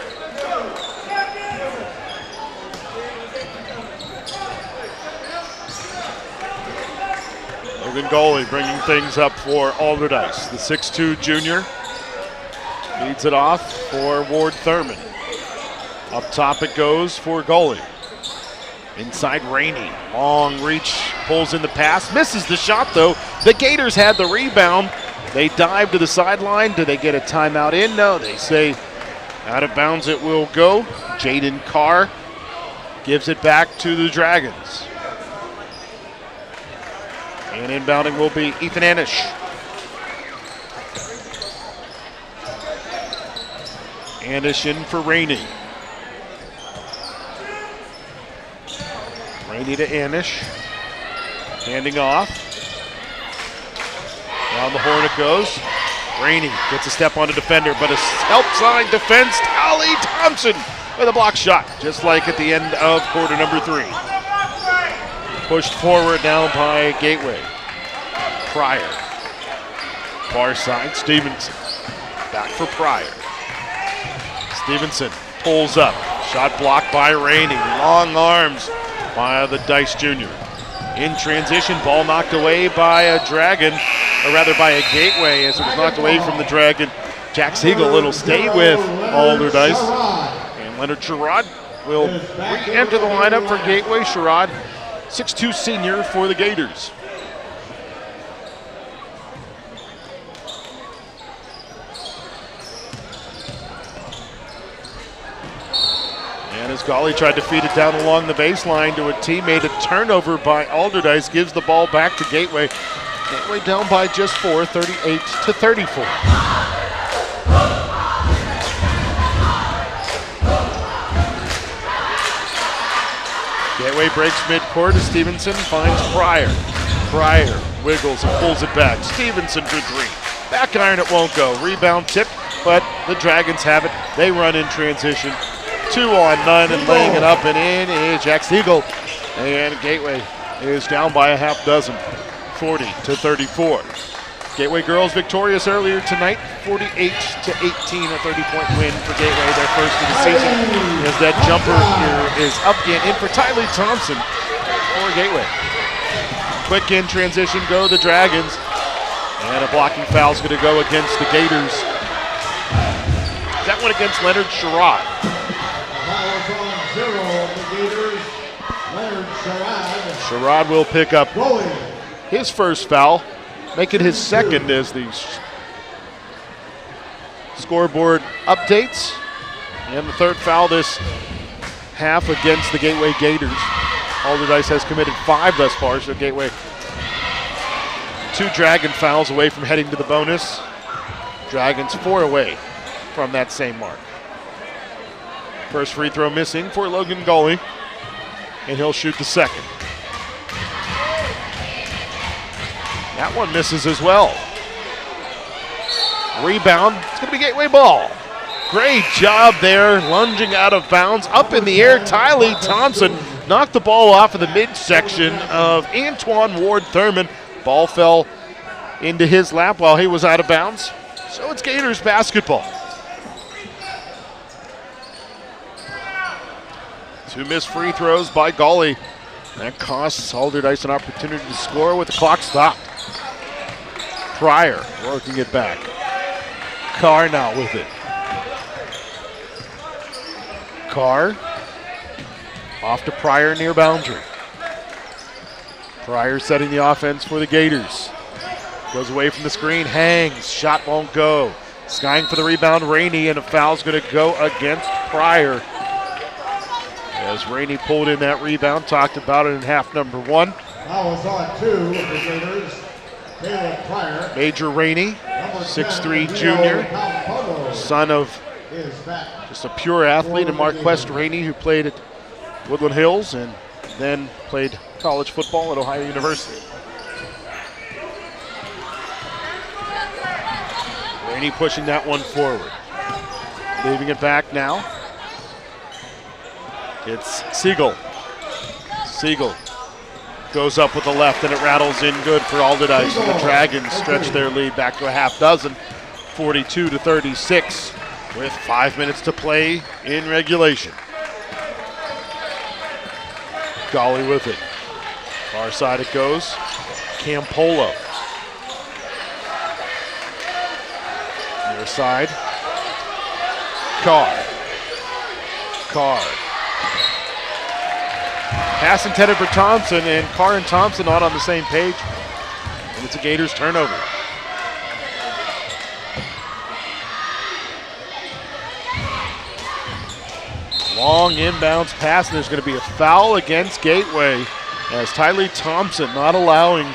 S2: Logan Goley bringing things up for Allderdice. The 6'2 junior feeds it off for Ward Thurman. Up top it goes for Goley. Inside Rainey, long reach, pulls in the pass, misses the shot though. The Gators had the rebound. They dive to the sideline. Do they get a timeout in? No, they say out of bounds it will go. Jaden Carr gives it back to the Dragons. And inbounding will be Ethan Anish. Anish in for Rainey. Rainey to Anish. Handing off. Down the horn it goes. Rainey gets a step on a defender, but a help side defense. Tali Thompson with a block shot, just like at the end of quarter number 3. Pushed forward now by Gateway. Pryor. Far side, Stevenson. Back for Pryor. Stevenson pulls up. Shot blocked by Rainey. Long arms by the Dice Jr. In transition, ball knocked away by a Dragon, or rather by a Gateway as it was knocked away from the Dragon. Jack Siegel, it'll stay with Allderdice. And Leonard Sherrod will re-enter the lineup for Gateway. Sherrod, 6'2 senior for the Gators. And as Golly tried to feed it down along the baseline to a teammate, a turnover by Allderdice gives the ball back to Gateway. Gateway down by just 4, 38-34. Gateway breaks midcourt as Stevenson finds Pryor. Pryor wiggles and pulls it back. Stevenson for 3. Back iron, it won't go. Rebound tip, but the Dragons have it. They run in transition. 2 on none, and laying it up and in is Jack Siegel. And Gateway is down by a half dozen, 40-34. Gateway girls victorious earlier tonight, 48-18, a 30-point win for Gateway, their first of the season. As that jumper here is up and in for Tylee Thompson. for Gateway. Quick in transition go the Dragons. And a blocking foul is going to go against the Gators. That one against Leonard Sherrod.
S1: Foul on 0 of the Gators. Leonard Sherrod.
S2: Sherrod will pick up his first foul, make it his second as the scoreboard updates. And the third foul this half against the Gateway Gators. Allderdice has committed 5 thus far, so Gateway 2 Dragon fouls away from heading to the bonus. Dragons 4 away from that same mark. First free throw missing for Logan Gully, and he'll shoot the second. That one misses as well. Rebound, it's going to be Gateway ball. Great job there, lunging out of bounds. Up in the air, Tylee Thompson knocked the ball off of the midsection of Antoine Ward-Thurman. Ball fell into his lap while he was out of bounds. So it's Gators basketball. 2 missed free throws by Gully. That costs Allderdice an opportunity to score with the clock stopped. Pryor working it back. Carr now with it. Carr off to Pryor near boundary. Pryor setting the offense for the Gators. Goes away from the screen, hangs, shot won't go. Skying for the rebound, Rainey, and a foul's going to go against Pryor. As Rainey pulled in that rebound, talked about it in half number 1.
S1: Foul was on 2 of the Gators. Caleb Pryor.
S2: Major Rainey, 6'3" junior, son of just a pure athlete, and Marquest Rainey, who played at Woodland Hills and then played college football at Ohio University. Rainey pushing that one forward. Leaving it back now. It's Siegel. Siegel goes up with the left, and it rattles in good for Allderdice. And the Dragons stretch their lead back to a half dozen, 42-36, with 5 minutes to play in regulation. Gully with it. Far side it goes. Campolo. Near side. Carr. Pass intended for Thompson, and Carr and Thompson not on the same page. And it's a Gators turnover. Long inbounds pass, and there's going to be a foul against Gateway as Tylee Thompson not allowing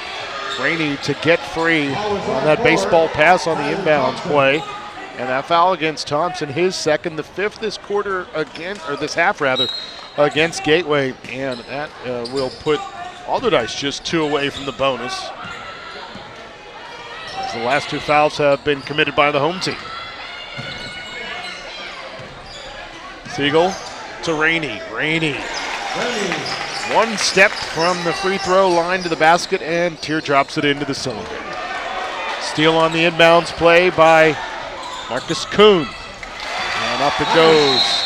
S2: Rainey to get free on that baseball pass on the inbounds play. And that foul against Thompson, his second, the 5th this quarter again, or this half rather, against Gateway, and that will put Allderdice just 2 away from the bonus, as the last 2 fouls have been committed by the home team. Siegel to Rainey. Rainey. 1 step from the free throw line to the basket, and teardrops it into the cylinder. Steal on the inbounds play by Marcus Kuhn. And up it goes.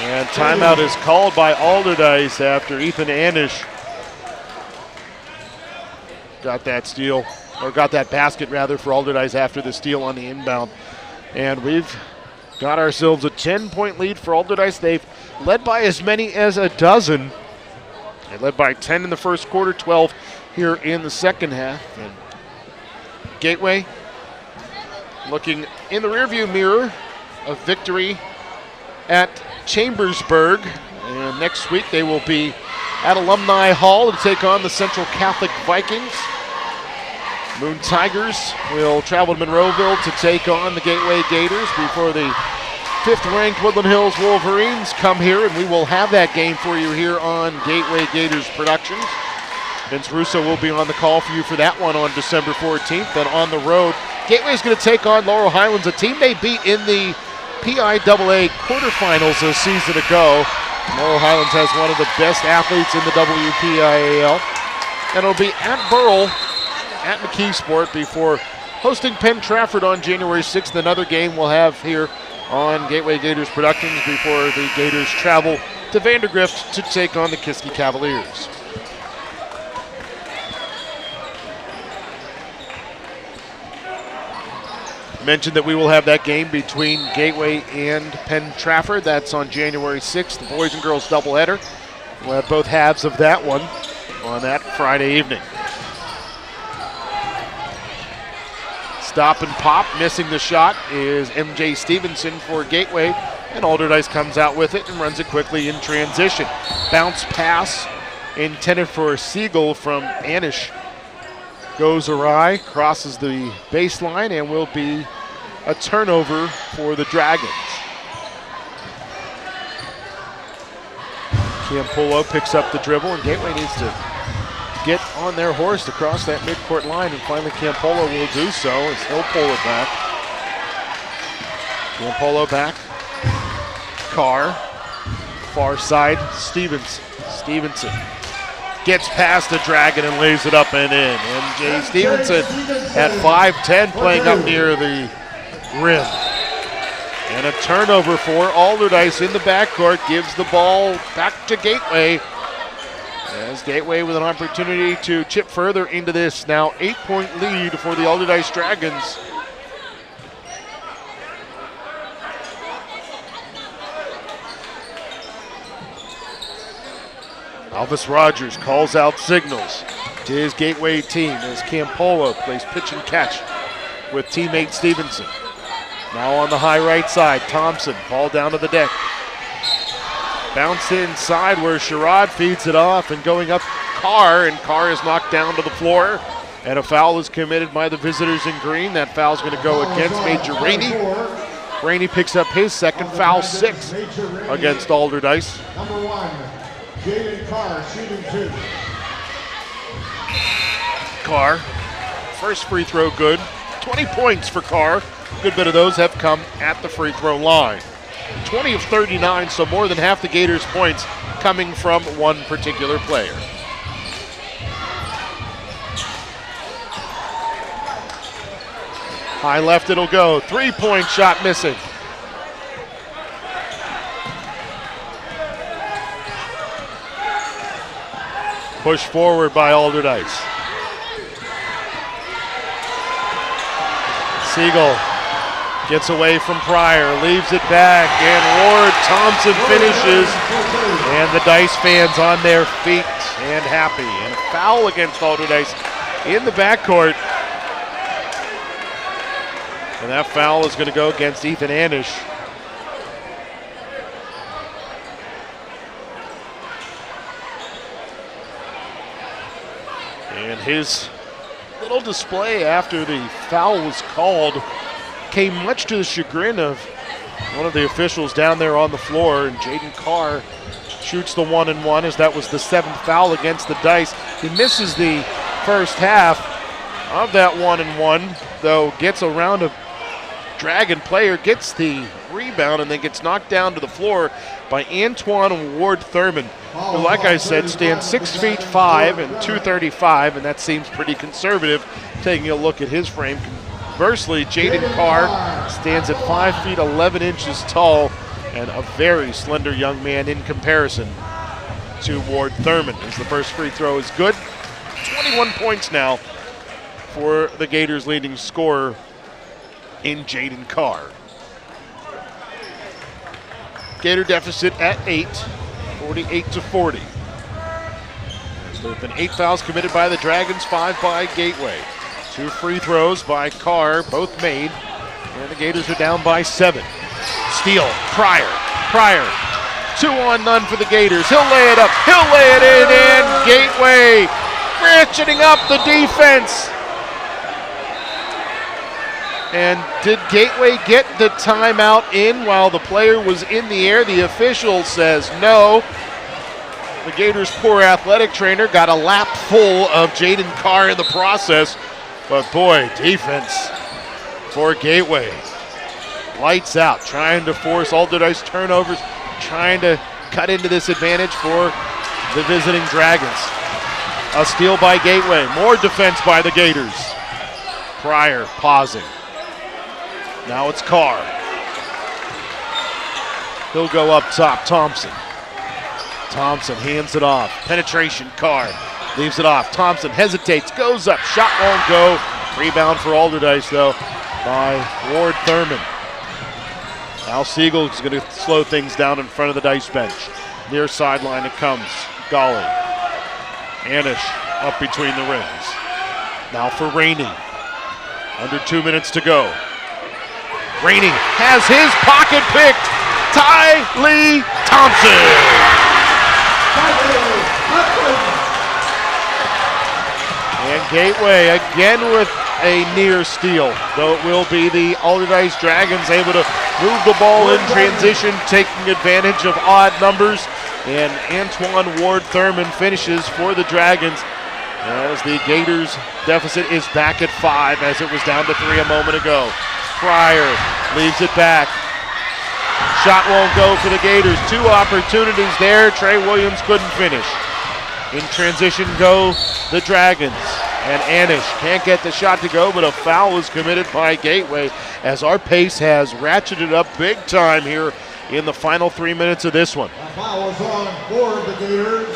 S2: And timeout is called by Allderdice after Ethan Anish got that steal, or got that basket rather, for Allderdice after the steal on the inbound. And we've got ourselves a 10-point lead for Allderdice. They've led by as many as a dozen. They led by 10 in the first quarter, 12 here in the second half. And Gateway looking in the rearview mirror of victory at Chambersburg. And next week they will be at Alumni Hall to take on the Central Catholic Vikings. Moon Tigers will travel to Monroeville to take on the Gateway Gators before the 5th-ranked Woodland Hills Wolverines come here, and we will have that game for you here on Gateway Gators Productions. Vince Russo will be on the call for you for that one on December 14th. And on the road, Gateway is going to take on Laurel Highlands, a team they beat in the PIAA quarterfinals a season ago. Laurel Highlands has one of the best athletes in the WPIAL. And it'll be at Burrell, at McKeesport, before hosting Penn Trafford on January 6th. Another game we'll have here on Gateway Gators Productions before the Gators travel to Vandergrift to take on the Kiski Cavaliers. Mentioned that we will have that game between Gateway and Penn Trafford. That's on January 6th, the boys and girls doubleheader. We'll have both halves of that one on that Friday evening. Stop and pop, missing the shot is MJ Stevenson for Gateway, and Allderdice comes out with it and runs it quickly in transition. Bounce pass intended for a Siegel from Anish goes awry, crosses the baseline, and will be a turnover for the Dragons. Campolo picks up the dribble, and Gateway needs to get on their horse to cross that midcourt line, and finally Campolo will do so as he'll pull it back. Campolo back. Carr. Far side, Stevenson gets past the Dragon and lays it up and in. MJ Stevenson at 5'10", playing up near the rim. And a turnover for Allderdice in the backcourt, gives the ball back to Gateway. As Gateway with an opportunity to chip further into this now 8-point lead for the Allderdice Dragons. Alvis Rogers calls out signals to his Gateway team as Campolo plays pitch and catch with teammate Stevenson. Now on the high right side, Thompson, ball down to the deck. Bounce inside where Sherrod feeds it off, and going up Carr, and Carr is knocked down to the floor. And a foul is committed by the visitors in green. That foul is going to go against Major Rainey. Rainey picks up his second foul, 6 against Allderdice.
S1: Number 1, Jaden Carr, shooting 2.
S2: Carr, first free throw good. 20 points for Carr. Good bit of those have come at the free throw line. 20 of 39, so more than half the Gators' points coming from one particular player. High left it'll go. 3-point shot missing. Push forward by Allderdice. Siegel gets away from Pryor, leaves it back, and Ward Thompson finishes. And the Dice fans on their feet and happy. And a foul against Allderdice in the backcourt. And that foul is going to go against Ethan Anish. And his little display after the foul was called came much to the chagrin of one of the officials down there on the floor, and Jaden Carr shoots the 1-and-1 as that was the 7th foul against the Dice. He misses the first half of that 1-and-1, though gets around a Dragon player, gets the rebound, and then gets knocked down to the floor by Antoine Ward Thurman, who, like I said, stands 6'5" and 235, and that seems pretty conservative taking a look at his frame. Conversely, Jaden Carr stands at 5 feet 11 inches tall and a very slender young man in comparison to Ward Thurman, as the first free throw is good. 21 points now for the Gators' leading scorer in Jaden Carr. Gator deficit at 8, 48-40. There have been 8 fouls committed by the Dragons, 5 by Gateway. 2 free throws by Carr, both made, and the Gators are down by 7. Steal, Pryor, 2-on-none for the Gators. He'll lay it up, he'll lay it in, and Gateway ratcheting up the defense. And did Gateway get the timeout in while the player was in the air? The official says no. The Gators' poor athletic trainer got a lap full of Jaden Carr in the process. But boy, defense for Gateway. Lights out, trying to force Allderdice turnovers, trying to cut into this advantage for the visiting Dragons. A steal by Gateway, more defense by the Gators. Pryor pausing. Now it's Carr. He'll go up top, Thompson. Thompson hands it off. Penetration, Carr leaves it off. Thompson hesitates, goes up, shot won't go. Rebound for Allderdice though. by Ward Thurman. Al Siegel is going to slow things down in front of the Dice bench. Near sideline it comes. Golly. Anish up between the rings. Now for Rainey. Under 2 minutes to go. Rainey has his pocket picked. Ty Lee Thompson. And Gateway again with a near steal, though it will be the Allderdice Dragons able to move the ball in transition, taking advantage of odd numbers. And Antoine Ward Thurman finishes for the Dragons as the Gators deficit is back at 5 as it was down to 3 a moment ago. Pryor leaves it back. Shot won't go for the Gators. 2 opportunities there. Trey Williams couldn't finish. In transition go the Dragons. And Anish can't get the shot to go, but a foul is committed by Gateway as our pace has ratcheted up big time here in the final 3 minutes of this one.
S1: A foul is on for the Gators.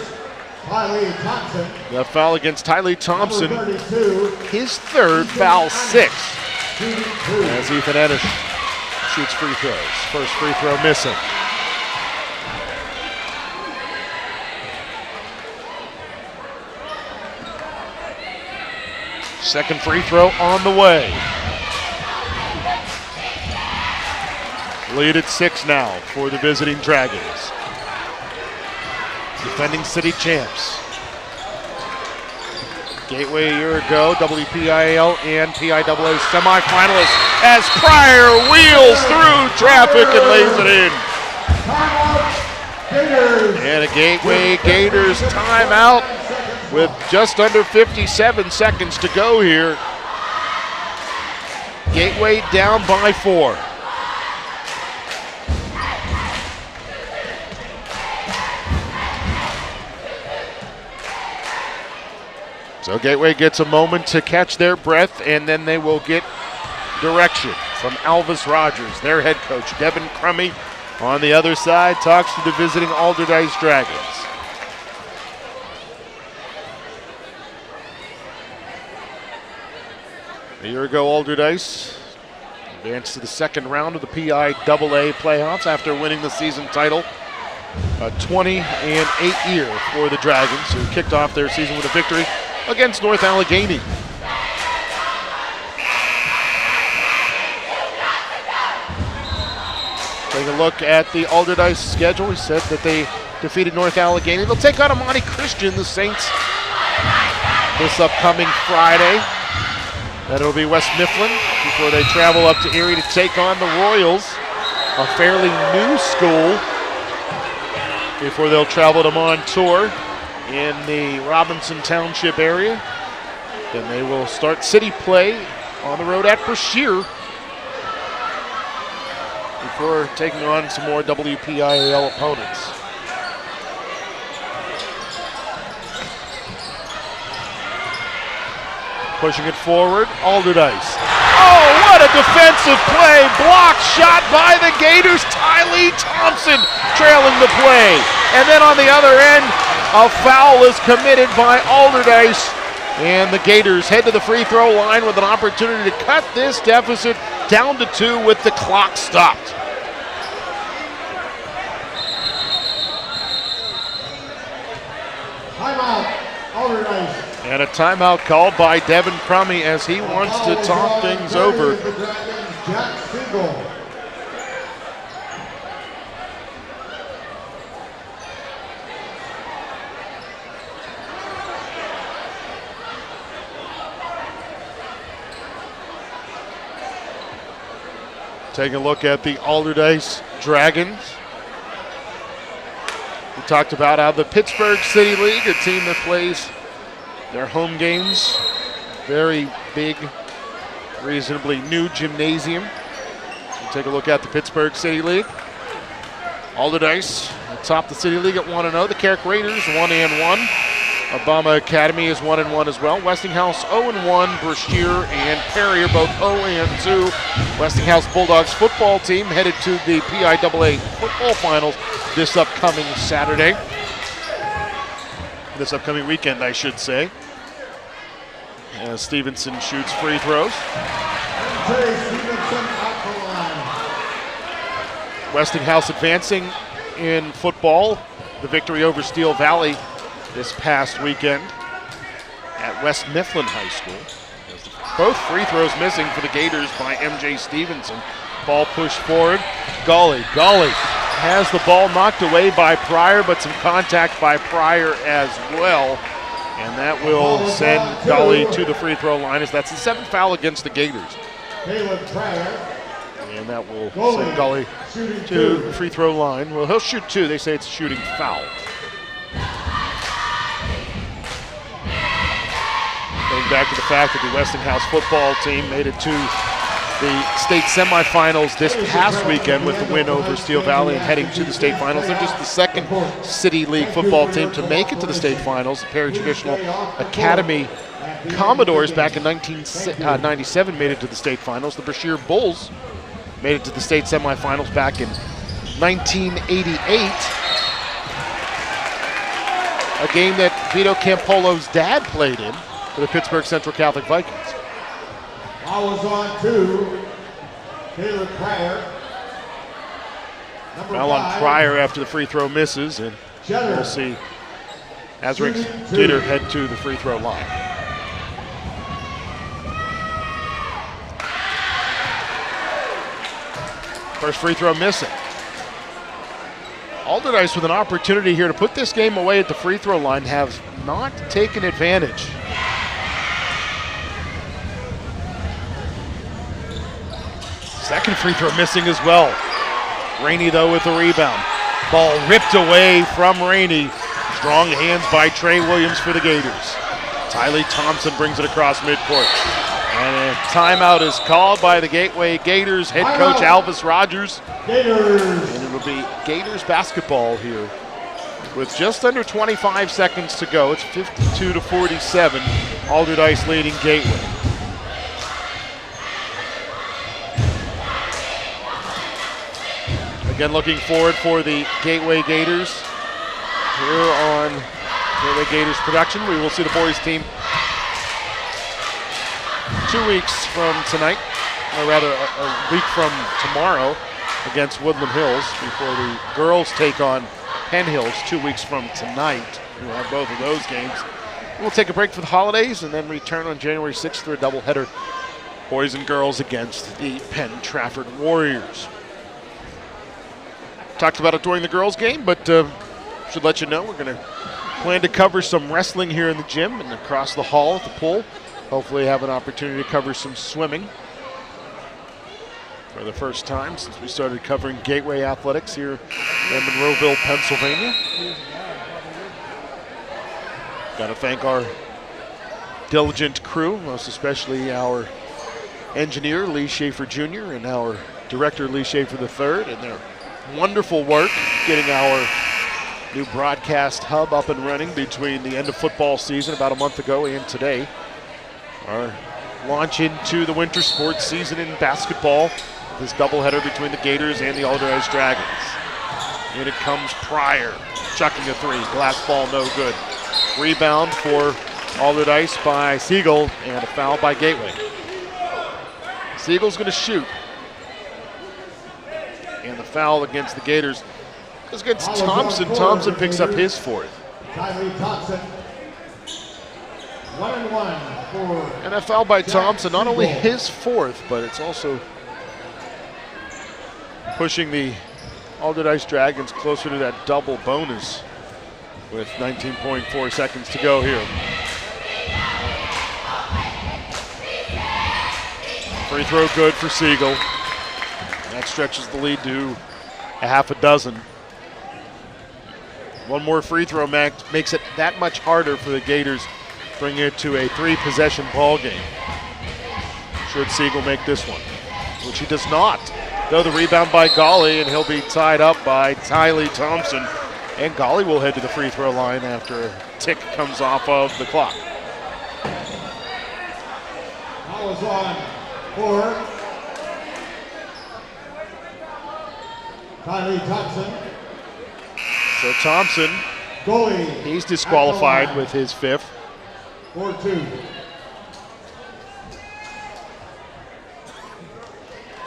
S1: Tylee Thompson.
S2: The foul against Tylee Thompson.
S1: Number 32.
S2: His third, foul 6. As Ethan Anish shoots free throws. First free throw missing. Second free throw on the way. Lead at 6 now for the visiting Dragons. Defending city champs. Gateway a year ago, WPIAL and PIAA semifinalists as Pryor wheels through traffic and lays it in. And a Gateway Gators timeout with just under 57 seconds to go here. Gateway down by 4. So Gateway gets a moment to catch their breath, and then they will get direction from Alvis Rogers, their head coach. Devin Crummy on the other side talks to the visiting Allderdice Dragons. A year ago, Allderdice advanced to the second round of the PIAA playoffs after winning the season title. A 20-8 year for the Dragons, who kicked off their season with a victory against North Allegheny. Take a look at the Allderdice schedule. We said that they defeated North Allegheny. They'll take on Amani Christian, the Saints, this upcoming Friday. Then it'll be West Mifflin before they travel up to Erie to take on the Royals, a fairly new school, before they'll travel to Montour in the Robinson Township area. Then they will start city play on the road at Brashear before taking on some more WPIAL opponents. Pushing it forward, Allderdice. Oh, what a defensive play! Blocked shot by the Gators. Tylee Thompson trailing the play. And then on the other end, a foul is committed by Allderdice. And the Gators head to the free throw line with an opportunity to cut this deficit down to 2 with the clock stopped.
S1: Timeout, Allderdice.
S2: And a timeout called by Devin Crummy as he wants to talk things over.
S1: The Dragons, Jack Siegel.
S2: Take a look at the Allderdice Dragons. We talked about how the Pittsburgh City League, a team that plays their home games, very big, reasonably new gymnasium. So take a look at the Pittsburgh City League. Allderdice atop the City League at 1-0. The Carrick Raiders 1-1. Obama Academy is 1-1 as well. Westinghouse 0-1. Brashear and Perry are both 0-2. Westinghouse Bulldogs football team headed to the PIAA football finals this upcoming Saturday. This upcoming weekend, I should say. As Stevenson shoots free throws.
S1: Terry Stevenson out the line.
S2: Westinghouse advancing in football. The victory over Steel Valley this past weekend at West Mifflin High School. Both free throws missing for the Gators by MJ Stevenson. Ball pushed forward. Gully has the ball knocked away by Pryor, but some contact by Pryor as well. And that will send Gully to the free throw line, as that's the 7th foul against the Gators.
S1: Caleb Pryor.
S2: And that will send Gully to the free throw line. Well, he'll shoot 2. They say it's a shooting foul. Going back to the fact that the Westinghouse football team made it to the state semifinals this past weekend with the win over Steel Valley and heading to the state finals. They're just the 2nd City League football team to make it to the state finals. The Paratraditional Academy Commodores back in 1997 made it to the state finals. The Brashear Bulls made it to the state semifinals back in 1988. A game that Vito Campolo's dad played in for the Pittsburgh Central Catholic Vikings.
S1: Foul was on 2. Caleb Pryor.
S2: Foul on Pryor after the free throw misses, and we'll see Azric Jeter head to the free throw line. First free throw missing. Allderdice with an opportunity here to put this game away at the free throw line have not taken advantage. Second free throw missing as well. Rainey though with the rebound. Ball ripped away from Rainey. Strong hands by Trey Williams for the Gators. Tylee Thompson brings it across midcourt. And a timeout is called by the Gateway Gators head coach Alvis Rogers.
S1: Gators.
S2: And it'll be Gators basketball here with just under 25 seconds to go. It's 52-47. Allderdice leading Gateway. Again, looking forward for the Gateway Gators here on Gateway Gators production. We will see the boys team 2 weeks from tonight, or rather a week from tomorrow against Woodland Hills, before the girls take on Penn Hills 2 weeks from tonight. We'll have both of those games. We'll take a break for the holidays and then return on January 6th for a doubleheader, boys and girls against the Penn Trafford Warriors. Talked about it during the girls game, but should let you know we're going to plan to cover some wrestling here in the gym and across the hall at the pool. Hopefully have an opportunity to cover some swimming for the first time since we started covering Gateway athletics here in Monroeville, Pennsylvania. Got to thank our diligent crew, most especially our engineer, Lee Schaefer Jr., and our director, Lee Schaefer III, and their wonderful work getting our new broadcast hub up and running between the end of football season about a month ago and today. Our launch into the winter sports season in basketball, this doubleheader between the Gators and the Allderdice Dragons. In it comes Pryor, chucking a 3, glass ball no good. Rebound for Allderdice by Siegel, and a foul by Gateway. Siegel's going to shoot. And the foul against the Gators goes against Thompson. Thompson picks up his 4th.
S1: Tylee Thompson. 1-1 for.
S2: And a foul by Thompson, not only his 4th, but it's also pushing the Allderdice Dragons closer to that double bonus with 19.4 seconds to go here. Free throw good for Siegel. That stretches the lead to a half a dozen. One more free throw makes it that much harder for the Gators, bringing it to a 3-possession ball game. Should Siegel make this one, which he does not. Though the rebound by Gawley, and he'll be tied up by Tylee Thompson. And Gawley will head to the free throw line after a tick comes off of the clock.
S1: Foul is on for Tylee Thompson.
S2: So Thompson,
S1: Goalie.
S2: he's disqualified with his 5th.
S1: 4-2.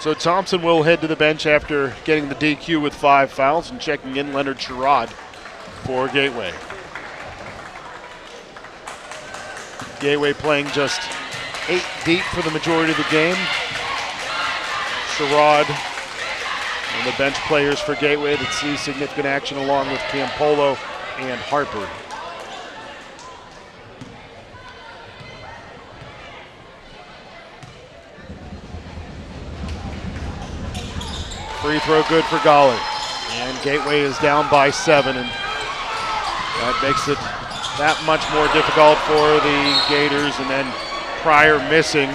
S2: So Thompson will head to the bench after getting the DQ with 5 fouls, and checking in Leonard Sherrod for Gateway. Gateway playing just 8 deep for the majority of the game. Sherrod and the bench players for Gateway that see significant action, along with Campolo and Harper. Free throw good for Goller. And Gateway is down by 7, and that makes it that much more difficult for the Gators. And then Pryor missing.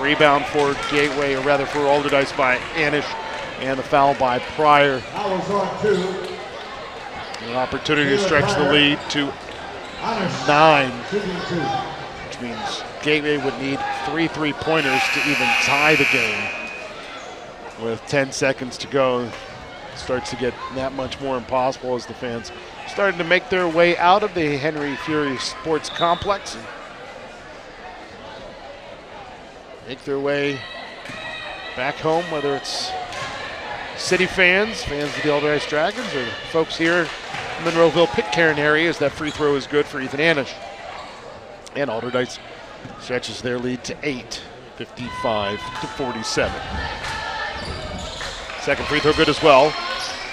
S2: Rebound for Gateway, or rather for Allderdice by Anish, and the foul by Pryor. An opportunity to stretch the lead to 9, which means Gateway would need 3 3-pointers to even tie the game. With 10 seconds to go, it starts to get that much more impossible as the fans starting to make their way out of the Henry Fury Sports Complex and make their way back home, whether it's city fans of the Allderdice Dragons, or folks here in the Monroeville Pitcairn area, as that free throw is good for Ethan Anish. And Allderdice stretches their lead to 8, 55-47. Second free throw good as well.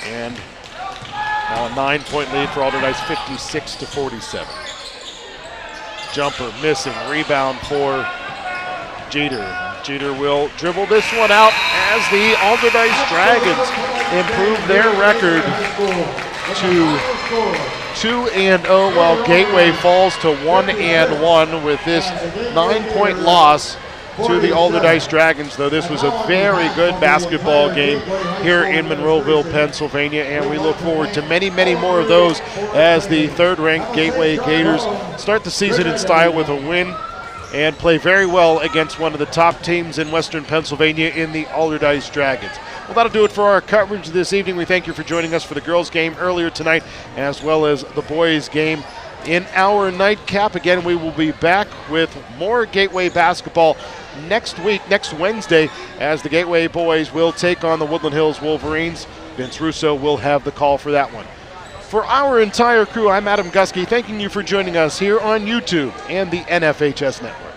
S2: And now a 9-point lead for Allderdice, 56-47. Jumper missing, rebound for Jeter. Jeter will dribble this one out as the Allderdice Dragons improve their record to 2-0, while Gateway falls to 1-1 with this 9-point loss to the Allderdice Dragons. Though this was a very good basketball game here in Monroeville, Pennsylvania, and we look forward to many, many more of those as the third-ranked Gateway Gators start the season in style with a win and play very well against one of the top teams in Western Pennsylvania in the Allderdice Dragons. Well, that'll do it for our coverage this evening. We thank you for joining us for the girls' game earlier tonight, as well as the boys' game in our nightcap. Again, we will be back with more Gateway basketball next week, next Wednesday, as the Gateway boys will take on the Woodland Hills Wolverines. Vince Russo will have the call for that one. For our entire crew, I'm Adam Gusky, thanking you for joining us here on YouTube and the NFHS Network.